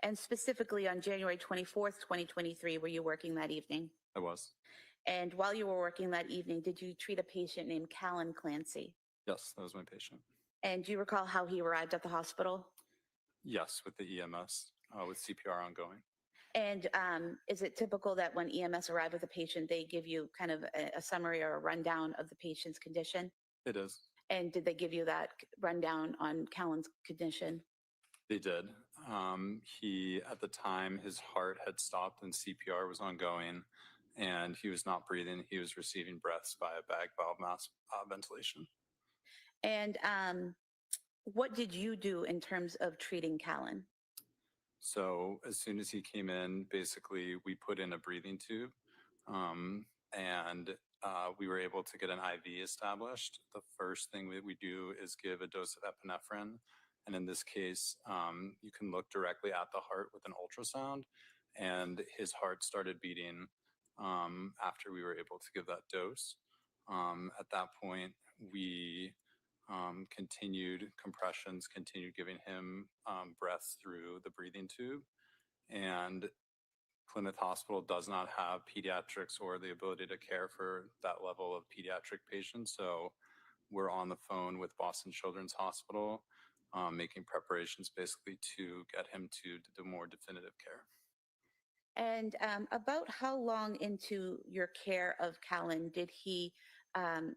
And specifically on January 24th, 2023, were you working that evening? I was. And while you were working that evening, did you treat a patient named Callan Clancy? Yes, that was my patient. And do you recall how he arrived at the hospital? Yes, with the EMS, with CPR ongoing. And is it typical that when EMS arrive with a patient, they give you kind of a summary or a rundown of the patient's condition? It is. And did they give you that rundown on Callan's condition? They did. He, at the time, his heart had stopped and CPR was ongoing, and he was not breathing. He was receiving breaths by a bag valve mask ventilation. And what did you do in terms of treating Callan? So as soon as he came in, basically we put in a breathing tube, and we were able to get an IV established. The first thing we do is give a dose of epinephrine. And in this case, you can look directly at the heart with an ultrasound, and his heart started beating after we were able to give that dose. At that point, we continued compressions, continued giving him breaths through the breathing tube. And Plymouth Hospital does not have pediatrics or the ability to care for that level of pediatric patients. So we're on the phone with Boston Children's Hospital, making preparations basically to get him to the more definitive care. And about how long into your care of Callan did he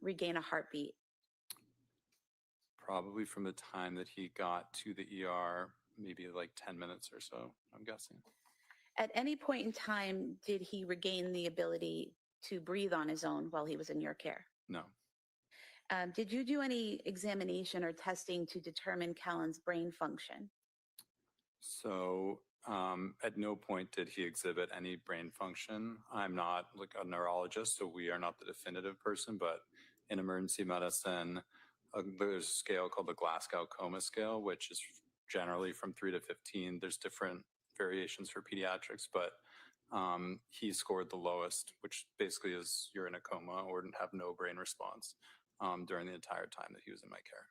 regain a heartbeat? Probably from the time that he got to the ER, maybe like 10 minutes or so, I'm guessing. At any point in time, did he regain the ability to breathe on his own while he was in your care? No. Did you do any examination or testing to determine Callan's brain function? So at no point did he exhibit any brain function. I'm not like a neurologist, so we are not the definitive person, but in emergency medicine, there's a scale called the Glasgow Coma Scale, which is generally from 3 to 15. There's different variations for pediatrics, but he scored the lowest, which basically is you're in a coma or have no brain response during the entire time that he was in my care.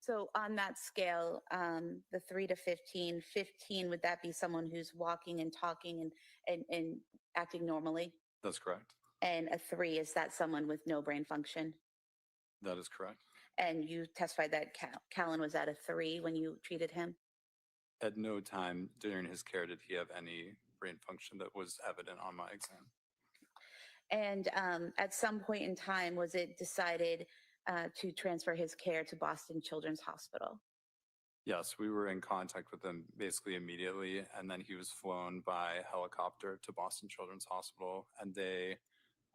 So on that scale, the 3 to 15, 15, would that be someone who's walking and talking and acting normally? That's correct. And a 3, is that someone with no brain function? That is correct. And you testified that Callan was at a 3 when you treated him? At no time during his care did he have any brain function that was evident on my exam. And at some point in time, was it decided to transfer his care to Boston Children's Hospital? Yes, we were in contact with him basically immediately, and then he was flown by helicopter to Boston Children's Hospital, and the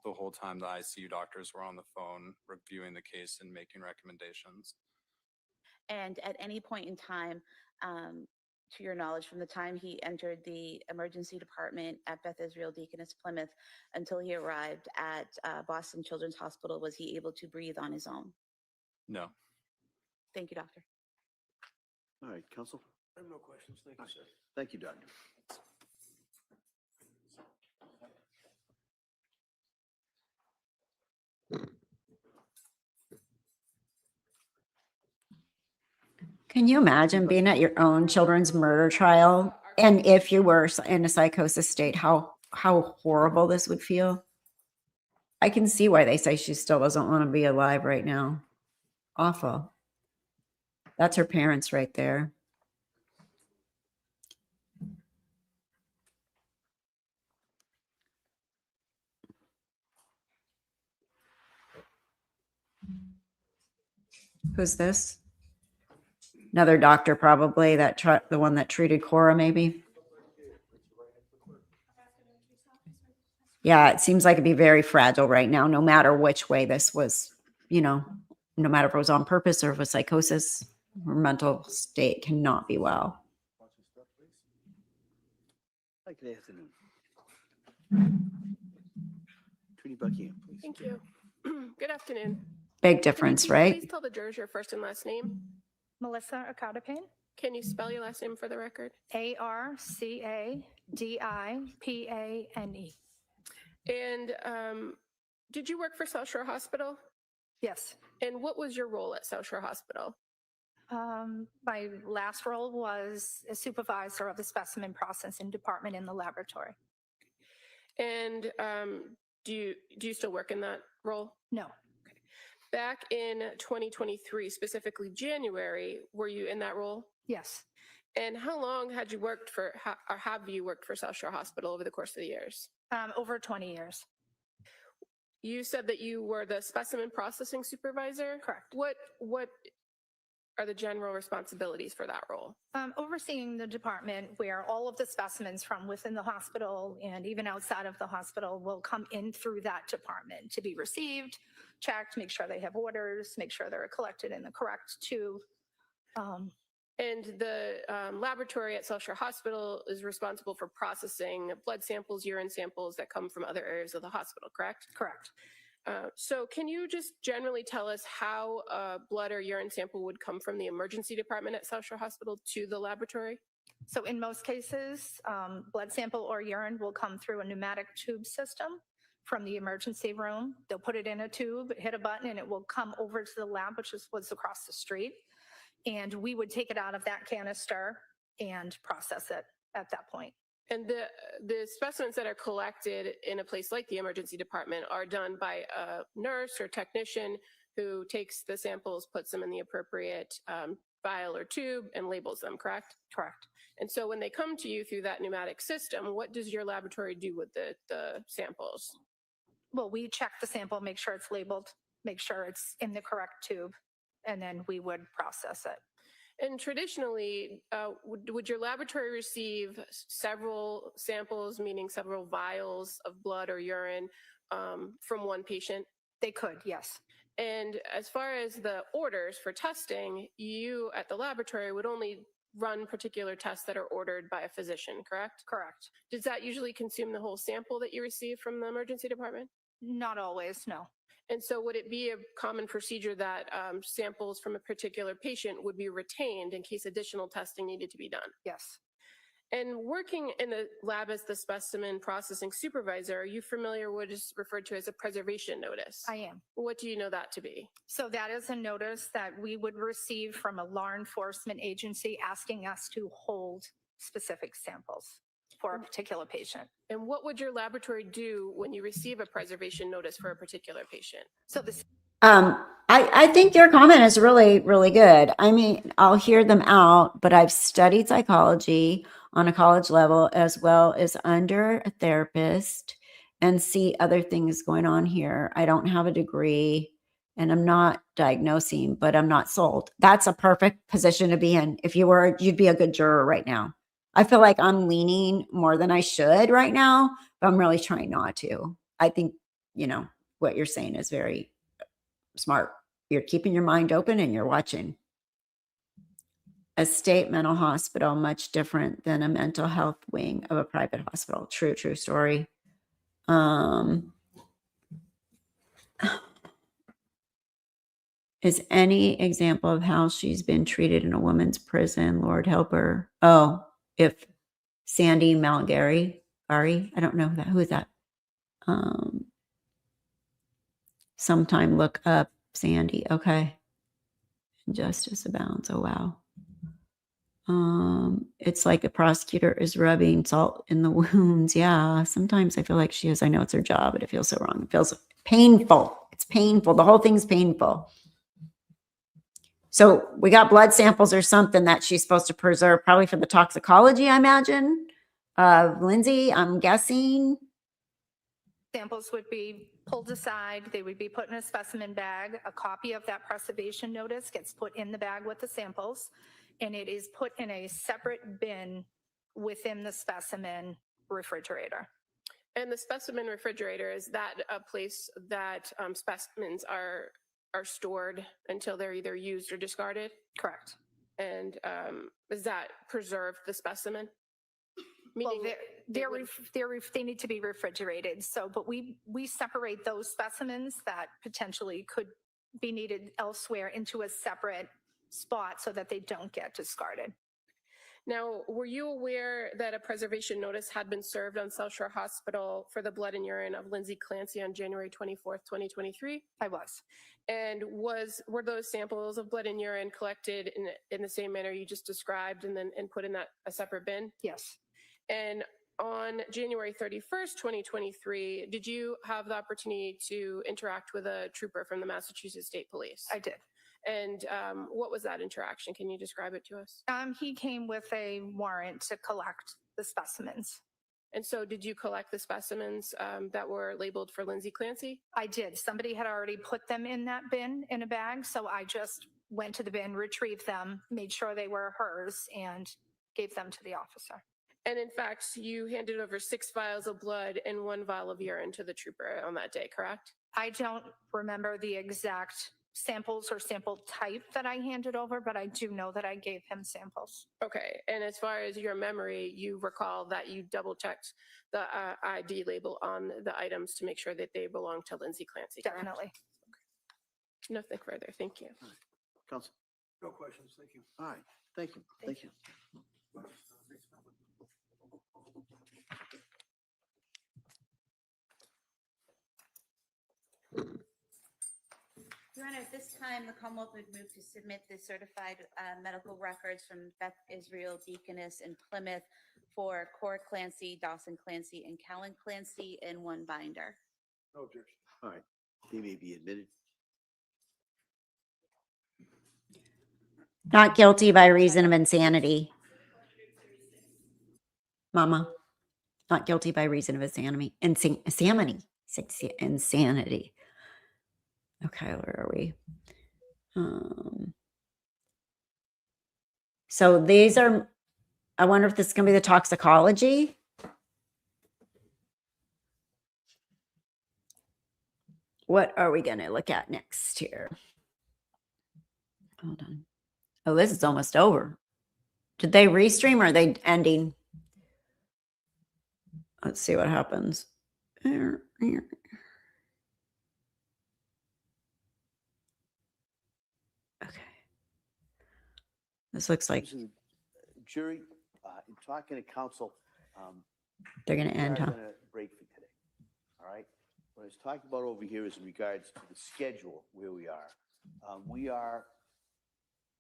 whole time the ICU doctors were on the phone reviewing the case and making recommendations. And at any point in time, to your knowledge, from the time he entered the emergency department at Beth Israel Deaconess Plymouth until he arrived at Boston Children's Hospital, was he able to breathe on his own? No. Thank you, doctor. All right, counsel. I have no questions. Thank you, sir. Thank you, doctor. Can you imagine being at your own children's murder trial? And if you were in a psychosis state, how horrible this would feel? I can see why they say she still doesn't want to be alive right now. Awful. That's her parents right there. Who's this? Another doctor, probably, the one that treated Cora, maybe. Yeah, it seems like it'd be very fragile right now, no matter which way this was, no matter if it was on purpose or if it was psychosis, her mental state cannot be well. Hi, good afternoon. Attorney Buckingham, please. Thank you. Good afternoon. Big difference, Can you right? Please tell the jurors your first and last name. Melissa Acadapane, Can you spell your last name for the record? Arcadipane. And did you work for South Shore Hospital? Yes. And what was your role at South Shore Hospital? My last role was a supervisor of the specimen processing department in the laboratory. And do you still work in that role? No. Back in 2023, specifically January, were you in that role? Yes. And how long had you worked for, or have you worked for South Shore Hospital over the course of the years? Over 20 years. You said that you were the specimen processing supervisor. Correct. What are the general responsibilities for that role? Overseeing the department where all of the specimens from within the hospital and even outside of the hospital will come in through that department to be received, checked, make sure they have orders, make sure they're collected in the correct tube. And the laboratory at South Shore Hospital is responsible for processing blood samples, urine samples that come from other areas of the hospital, correct? Correct. So can you just generally tell us how a blood or urine sample would come from the emergency department at South Shore Hospital to the laboratory? So in most cases, blood sample or urine will come through a pneumatic tube system from the emergency room. They'll put it in a tube, hit a button, and it will come over to the lab, which is what's across the street. And we would take it out of that canister and process it at that point. And the specimens that are collected in a place like the emergency department are done by a nurse or technician who takes the samples, puts them in the appropriate vial or tube, and labels them, correct? Correct. And so when they come to you through that pneumatic system, what does your laboratory do with the samples? Well, we check the sample, make sure it's labeled, make sure it's in the correct tube, and then we would process it. And traditionally, would your laboratory receive several samples, meaning several vials of blood or urine from one patient? They could, yes. And as far as the orders for testing, you at the laboratory would only run particular tests that are ordered by a physician, correct? Correct. Does that usually consume the whole sample that you receive from the emergency department? Not always, no. And so would it be a common procedure that samples from a particular patient would be retained in case additional testing needed to be done? Yes. And working in the lab as the specimen processing supervisor, are you familiar with what is referred to as a preservation notice? I am. What do you know that to be? So that is a notice that we would receive from a law enforcement agency asking us to hold specific samples for a particular patient. And what would your laboratory do when you receive a preservation notice for a particular patient? So this, I think your comment is really, really good. I mean, I'll hear them out, but I've studied psychology on a college level as well as under a therapist and see other things going on here. I don't have a degree and I'm not diagnosing, but I'm not sold. That's a perfect position to be in. If you were, you'd be a good juror right now. I feel like I'm leaning more than I should right now, but I'm really trying not to. I think, what you're saying is very smart. You're keeping your mind open and you're watching. A state mental hospital, much different than a mental health wing of a private hospital. True story. Is any example of how she's been treated in a woman's prison? Lord help her. Oh, if Sandy Malgary, I don't know who is that. Sometime look up Sandy. Okay. Injustice abounds. Oh, wow. It's like a prosecutor is rubbing salt in the wounds. Yeah. Sometimes I feel like she is. I know it's her job, but it feels so wrong. It feels painful. It's painful. The whole thing's painful. So we got blood samples or something that she's supposed to preserve, probably for the toxicology, I imagine. Lindsay, I'm guessing. samples would be pulled aside, they would be put in a specimen bag. A copy of that preservation notice gets put in the bag with the samples, and it is put in a separate bin within the specimen refrigerator. And the specimen refrigerator, is that a place that specimens are stored until they're either used or discarded? Correct. And does that preserve the specimen? Meaning they need to be refrigerated. So, but we separate those specimens that potentially could be needed elsewhere into a separate spot so that they don't get discarded. Now, were you aware that a preservation notice had been served on South Shore Hospital for the blood and urine of Lindsay Clancy on January 24th, 2023? I was. And were those samples of blood and urine collected in the same manner you just described and put in a separate bin? Yes. And on January 31st, 2023, did you have the opportunity to interact with a trooper from the Massachusetts State Police? I did. And what was that interaction? Can you describe it to us? He came with a warrant to collect the specimens. And so did you collect the specimens that were labeled for Lindsay Clancy? I did. Somebody had already put them in that bin in a bag, so I just went to the bin, retrieved them, made sure they were hers, and gave them to the officer. And in fact, you handed over 6 vials of blood and 1 vial of urine to the trooper on that day, correct? I don't remember the exact samples or sample type that I handed over, but I do know that I gave him samples. Okay. And as far as your memory, you recall that you double checked the ID label on the items to make sure that they belong to Lindsay Clancy, correct? Definitely. Okay. Nothing further. Thank you. Counsel. No questions, thank you. All right, thank you. Thank you. Your Honor, at this time, the Commonwealth would move to submit the certified medical records from Beth Israel Deaconess in Plymouth for Cora Clancy, Dawson Clancy, and Callan Clancy in one binder. No objection. All right, they may be admitted. Not guilty by reason of insanity. Mama. Not guilty by reason of insanity. Insanity. Okay, where are we? So these are, I wonder if this is going to be the toxicology. What are we going to look at next here? Hold on. Oh, this is almost over. Did they restream or are they ending? Let's see what happens. Okay. This looks like Jury, in talking to counsel, They're going to end, we are huh? gonna break for today. All right. What I was talking about over here is in regards to the schedule where we are. We are,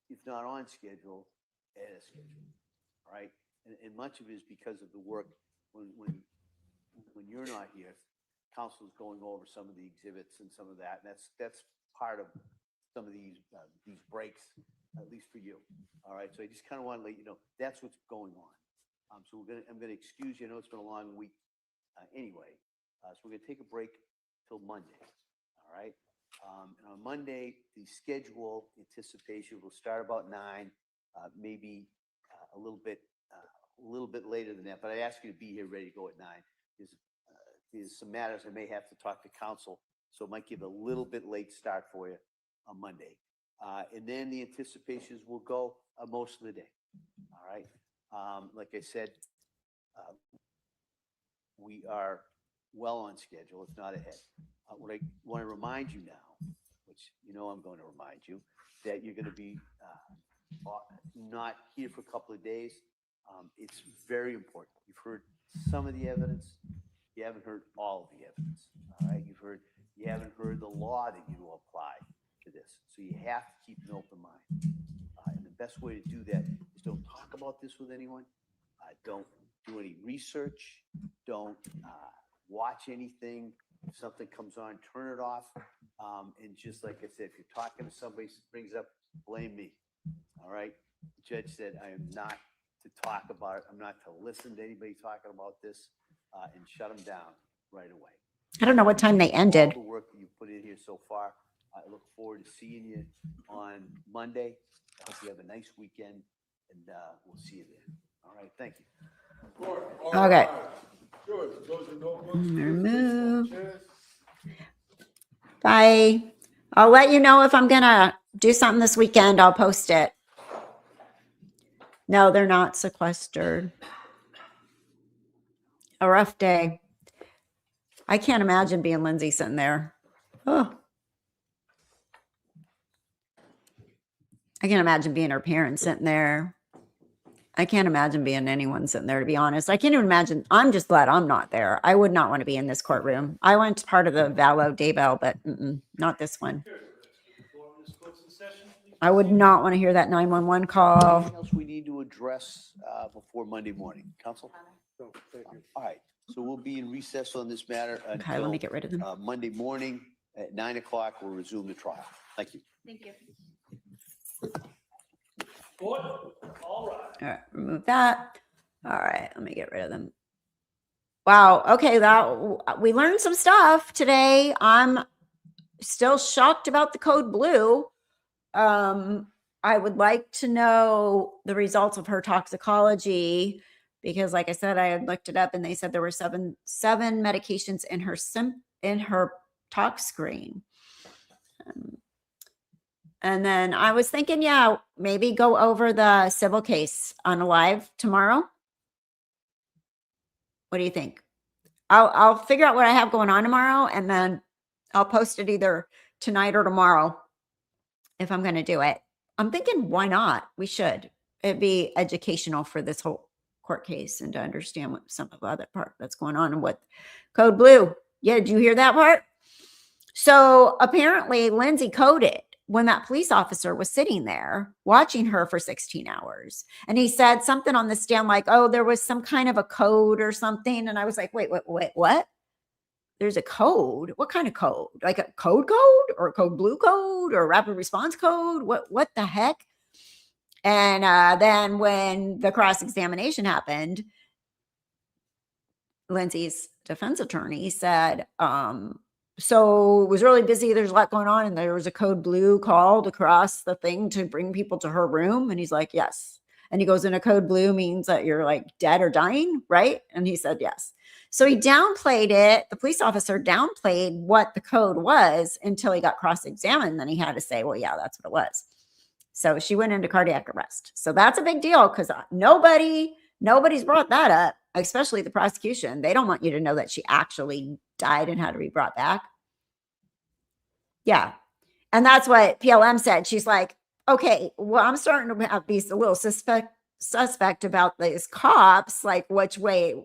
if not on schedule, at a schedule. All right. And much of it is because of the work when you're not here, council is going over some of the exhibits and some of that. And that's part of some of these breaks, at least for you. All right. So I just kind of want to let you know that's what's going on. So I'm gonna excuse you. I know it's been a long week anyway. So we're gonna take a break till Monday. All right. And on Monday, the schedule anticipation will start about 9, maybe a little bit later than that. But I ask you to be here ready to go at 9. There's some matters I may have to talk to counsel, so it might give a little bit late start for you on Monday. And then the anticipations will go most of the day. All right. Like I said, we are well on schedule, if not ahead. What I want to remind you now, which you know I'm going to remind you, that you're going to be not here for a couple of days. It's very important. You've heard some of the evidence. You haven't heard all of the evidence. All right. You haven't heard the law that you will apply to this. So you have to keep an open mind. And the best way to do that is don't talk about this with anyone. Don't do any research. Don't watch anything. If something comes on, turn it off. And just like I said, if you're talking to somebody, brings up, blame me. All right. The judge said I am not to talk about it. I'm not to listen to anybody talking about this and shut them down right away. I don't know what time they ended. All the work that you put in here so far. I look forward to seeing you on Monday. I hope you have a nice weekend, and we'll see you then. All right. Thank you. Okay. Good. Those are no books. Remove. Bye. I'll let you know if I'm going to do something this weekend. I'll post it. No, they're not sequestered. A rough day. I can't imagine being Lindsay sitting there. Oh. I can't imagine being her parents sitting there. I can't imagine being anyone sitting there, to be honest. I can't even imagine. I'm just glad I'm not there. I would not want to be in this courtroom. I went to part of the Valo Daybell, but not this one. I would not want to hear that 911 call. Anything else we need to address before Monday morning? Counsel? No, thank you. All right. So we'll be in recess on this matter Okay, let me get rid of them. Monday morning at 9 o'clock. We'll resume the trial. Thank you. Thank you. All right, remove that. All right, let me get rid of them. Wow. Okay, we learned some stuff today. I'm still shocked about the code blue. I would like to know the results of her toxicology because, like I said, I had looked it up and they said there were seven medications in her tox screen. And then I was thinking, yeah, maybe go over the civil case on a live tomorrow. What do you think? I'll figure out what I have going on tomorrow, and then I'll post it either tonight or tomorrow if I'm going to do it. I'm thinking, why not? We should. It'd be educational for this whole court case and to understand what some of the other part that's going on and what code blue. Yeah, did you hear that part? So apparently Lindsay coded when that police officer was sitting there watching her for 16 hours. And he said something on the stand like, oh, there was some kind of a code or something. And I was like, wait, what? There's a code? What kind of code? Like a code or a code blue code or a rapid response code? What the heck? And then when the cross-examination happened, Lindsay's defense attorney said, so it was really busy. There's a lot going on. And there was a code blue called across the thing to bring people to her room. And he's like, yes. And he goes, in a code blue means that you're like dead or dying, right? And he said, yes. So he downplayed it. The police officer downplayed what the code was until he got cross-examined. Then he had to say, well, yeah, that's what it was. So she went into cardiac arrest. So that's a big deal because nobody's brought that up, especially the prosecution. They don't want you to know that she actually died and had to be brought back. Yeah. And that's what PLM said. She's like, okay, well, I'm starting to have these little suspect about these cops, like which way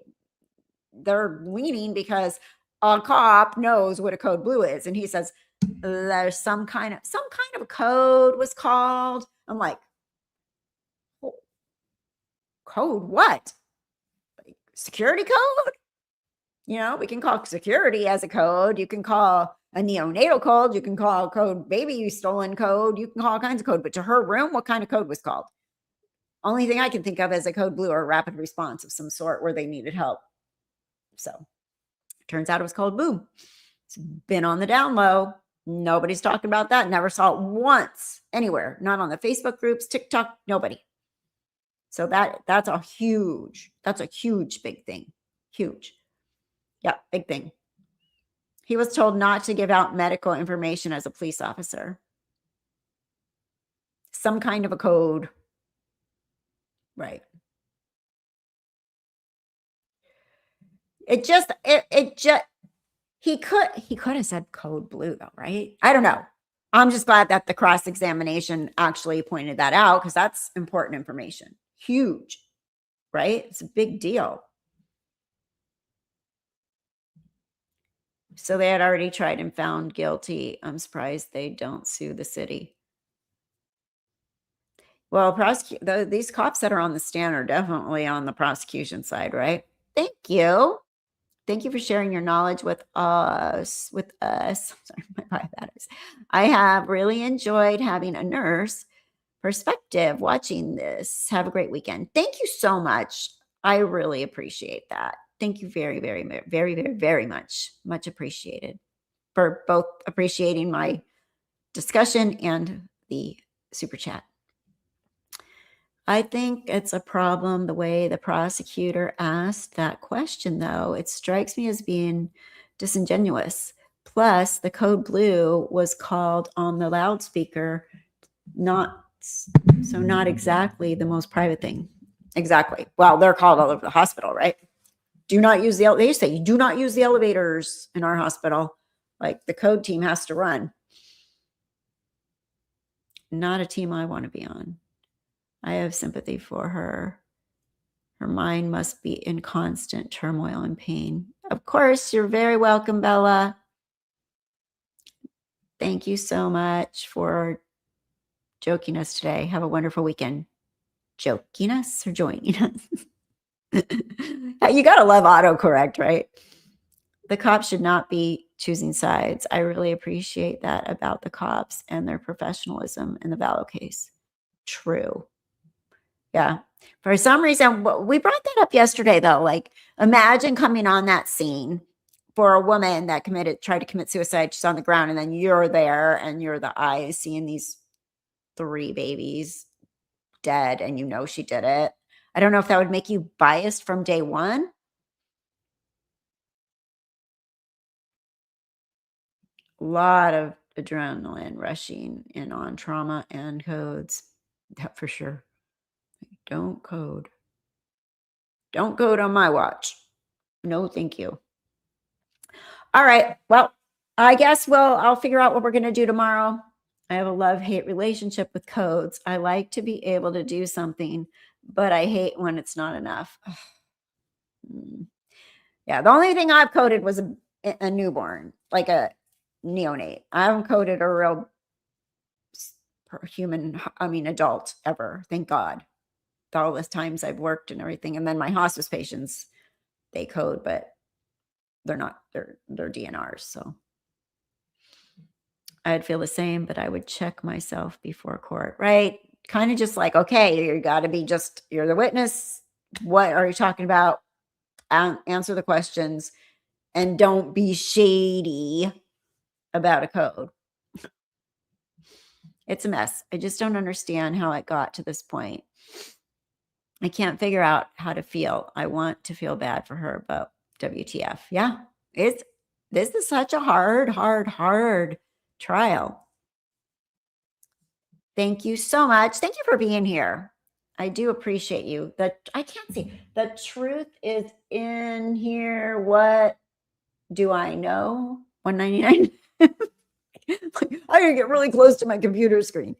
they're leaning, because a cop knows what a code blue is. And he says, there's some kind of a code was called. I'm like, oh, code what? Like, security code? You know, we can call security as a code. You can call a neonatal code. You can call code baby stolen code. You can call all kinds of code. But to her room, what kind of code was called? Only thing I can think of is a code blue or a rapid response of some sort where they needed help. So turns out it was called boom. It's been on the down low. Nobody's talking about that. Never saw it once anywhere. Not on the Facebook groups, TikTok, nobody. So that's a huge big thing. Huge. Yeah, big thing. He was told not to give out medical information as a police officer. Some kind of a code. Right. He could have said code blue though, right? I don't know. I'm just glad that the cross-examination actually pointed that out, because that's important information. Huge, right? It's a big deal. So they had already tried and found guilty. I'm surprised they don't sue the city. Well, these cops that are on the stand are definitely on the prosecution side, right? Thank you. Thank you for sharing your knowledge with us. Sorry, my bad batteries. I have really enjoyed having a nurse perspective watching this. Have a great weekend. Thank you so much. I really appreciate that. Thank you very, very, very, very, very much. Much appreciated for both appreciating my discussion and the super chat. I think it's a problem the way the prosecutor asked that question, though. It strikes me as being disingenuous. Plus, the code blue was called on the loudspeaker, not exactly the most private thing. Exactly. Well, they're called all over the hospital, right? Do not use they say you do not use the elevators in our hospital. Like, the code team has to run. Not a team I want to be on. I have sympathy for her. Her mind must be in constant turmoil and pain. Of course, you're very welcome, Bella. Thank you so much for joking us today. Have a wonderful weekend. Joking us or joining us? You got to love autocorrect, right? The cops should not be choosing sides. I really appreciate that about the cops and their professionalism in the Vallow case. True. Yeah. For some reason, we brought that up yesterday, though. Like, imagine coming on that scene for a woman that tried to commit suicide. She's on the ground, and then you're there, and you're the eyes seeing these 3 babies dead, and you know she did it. I don't know if that would make you biased from day one. A lot of adrenaline rushing in on trauma and codes. That for sure. Don't code. Don't code on my watch. No, thank you. All right. Well, I guess I'll figure out what we're going to do tomorrow. I have a love-hate relationship with codes. I like to be able to do something, but I hate when it's not enough. Yeah, the only thing I've coded was a newborn, like a neonate. I haven't coded a real human, adult ever. Thank God. All the times I've worked and everything. And then my hospice patients, they code, but they're not, they're DNRs. So I'd feel the same, but I would check myself before court, right? Kind of just like, okay, you got to be you're the witness. What are you talking about? Answer the questions and don't be shady about a code. It's a mess. I just don't understand how it got to this point. I can't figure out how to feel. I want to feel bad for her, but WTF. Yeah, this is such a hard trial. Thank you so much. Thank you for being here. I do appreciate you. I can't see. The truth is in here. What do I know? 199. I'm gonna get really close to my computer screen.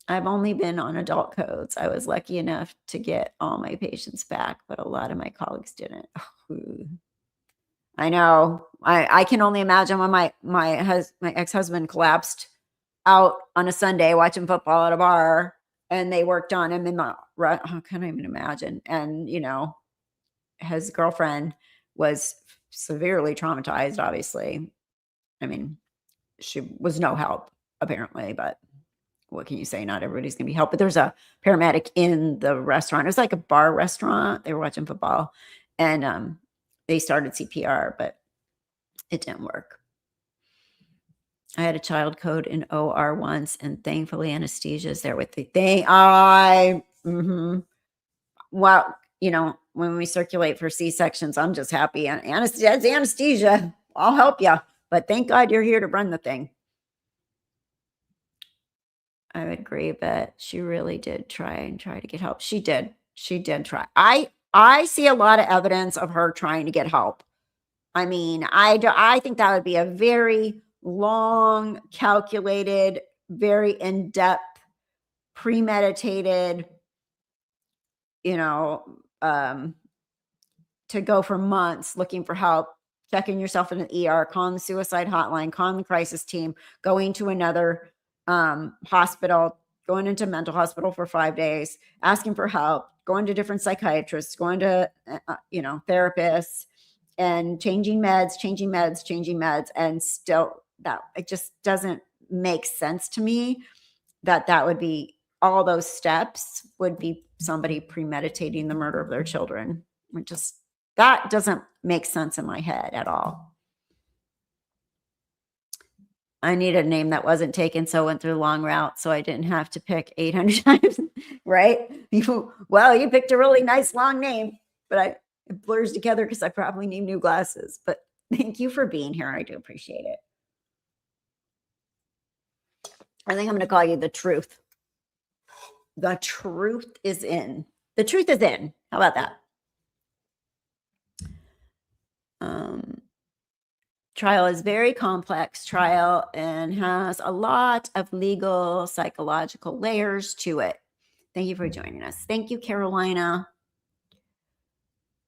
I've only been on adult codes. I was lucky enough to get all my patients back, but a lot of my colleagues didn't. I know. I can only imagine when my ex-husband collapsed out on a Sunday watching football at a bar, and they worked on him in the I can't even imagine. And his girlfriend was severely traumatized, obviously. I mean, she was no help, apparently, but what can you say? Not everybody's gonna be helped. But there's a paramedic in the restaurant. It was like a bar restaurant. They were watching football, and they started CPR, but it didn't work. I had a child code in OR once, and thankfully anesthesia is there with the thing. Well, when we circulate for C-sections, I'm just happy. Anesthesia. I'll help you. But thank God you're here to run the thing. I would agree, but she really did try to get help. She did try. I see a lot of evidence of her trying to get help. I mean, I think that would be a very long, calculated, very in-depth, premeditated, to go for months looking for help, checking yourself in an ER, calling the suicide hotline, calling the crisis team, going to another hospital, going into mental hospital for 5 days, asking for help, going to different psychiatrists, going to, therapists, and changing meds. And still it just doesn't make sense to me that would be all those steps would be somebody premeditating the murder of their children. That doesn't make sense in my head at all. I needed a name that wasn't taken, so I went through the long route so I didn't have to pick 800 times, right? Well, you picked a really nice long name, but it blurs together because I probably need new glasses. But thank you for being here. I do appreciate it. I think I'm going to call you the truth. The truth is in. The truth is in. How about that? Trial is very complex trial and has a lot of legal, psychological layers to it. Thank you for joining us. Thank you, Carolina.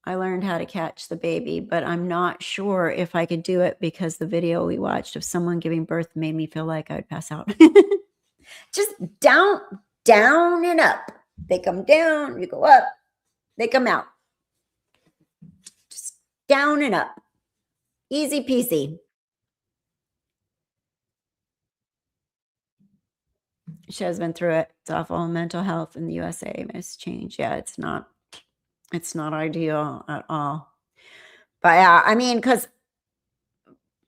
I learned how to catch the baby, but I'm not sure if I could do it because the video we watched of someone giving birth made me feel like I would pass out. Just down and up. They come down, you go up, they come out. Just down and up. Easy peasy. She has been through it. It's awful. Mental health in the USA must change. Yeah, it's not ideal at all. But yeah, I mean, because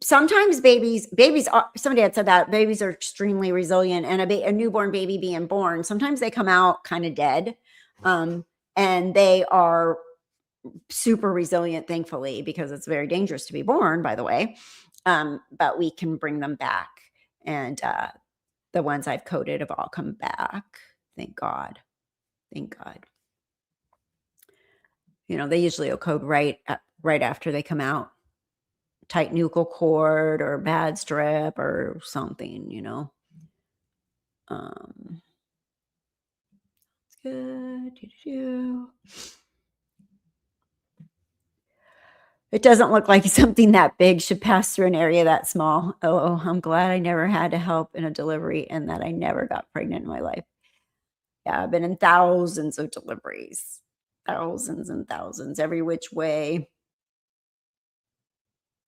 sometimes babies are, somebody had said that babies are extremely resilient, and a newborn baby being born, sometimes they come out kind of dead. And they are super resilient, thankfully, because it's very dangerous to be born, by the way. But we can bring them back. And the ones I've coded have all come back. Thank God. Thank God. They usually will code right after they come out. Tight nuchal cord or bad strep or something, It's good. It doesn't look like something that big should pass through an area that small. Oh, I'm glad I never had to help in a delivery and that I never got pregnant in my life. Yeah, I've been in thousands of deliveries. Thousands and thousands, every which way.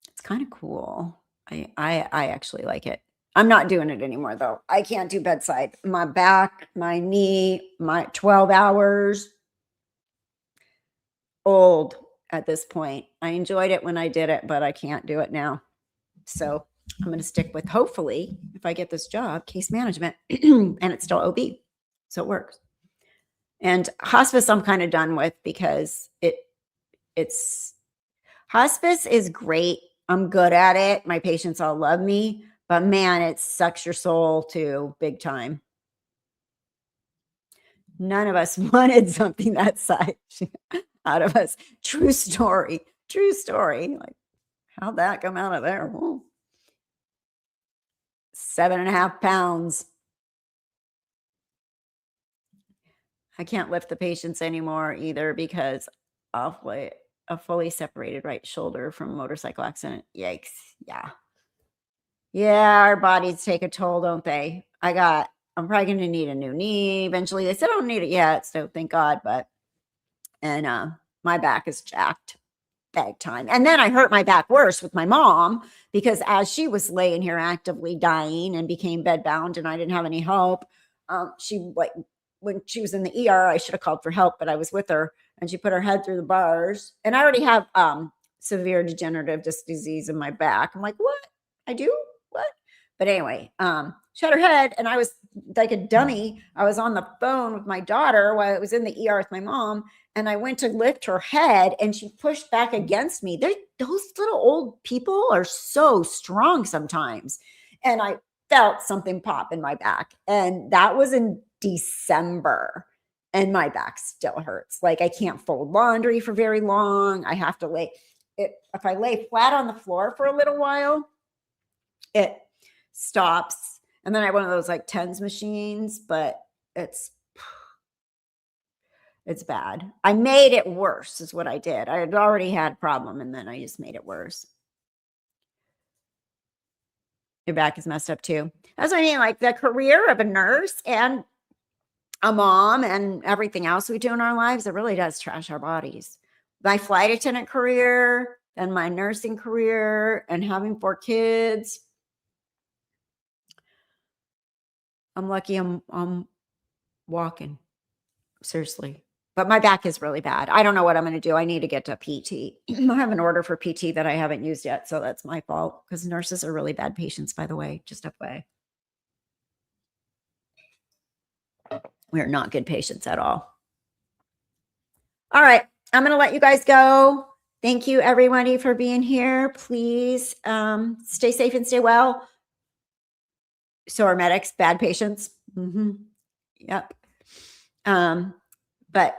It's kind of cool. I actually like it. I'm not doing it anymore, though. I can't do bedside. My back, my knee, my 12 hours. Old at this point. I enjoyed it when I did it, but I can't do it now. So I'm going to stick with, hopefully, if I get this job, case management, and it's still OB. So it works. And hospice I'm kind of done with because hospice is great. I'm good at it. My patients all love me, but man, it sucks your soul too, big time. None of us wanted something that size out of us. True story. Like, how'd that come out of there? Whoa. 7.5 pounds. I can't lift the patients anymore either because of a fully separated right shoulder from a motorcycle accident. Yikes. Yeah. Yeah, our bodies take a toll, don't they? I'm probably going to need a new knee eventually. They said I don't need it yet, so thank God. And my back is jacked big time. And then I hurt my back worse with my mom because as she was laying here actively dying and became bedbound and I didn't have any help, when she was in the ER, I should have called for help, but I was with her and she put her head through the bars. And I already have severe degenerative disc disease in my back. I'm like, what? I do? What? But anyway, she had her head and I was like a dummy. I was on the phone with my daughter while I was in the ER with my mom. And I went to lift her head and she pushed back against me. Those little old people are so strong sometimes. And I felt something pop in my back. And that was in December. And my back still hurts. Like I can't fold laundry for very long. I have to if I lay flat on the floor for a little while, it stops. And then I have one of those like TENS machines, but it's bad. I made it worse is what I did. I had already had a problem and then I just made it worse. Your back is messed up too. That's what I mean. Like the career of a nurse and a mom and everything else we do in our lives, it really does trash our bodies. My flight attendant career and my nursing career and having 4 kids. I'm lucky I'm walking. Seriously. But my back is really bad. I don't know what I'm going to do. I need to get to PT. I have an order for PT that I haven't used yet. So that's my fault because nurses are really bad patients, by the way, just FYI. We are not good patients at all. All right. I'm going to let you guys go. Thank you, everybody, for being here. Please stay safe and stay well. So are medics, bad patients. Yep. But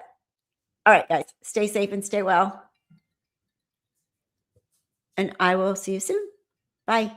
all right, guys, stay safe and stay well. And I will see you soon. Bye.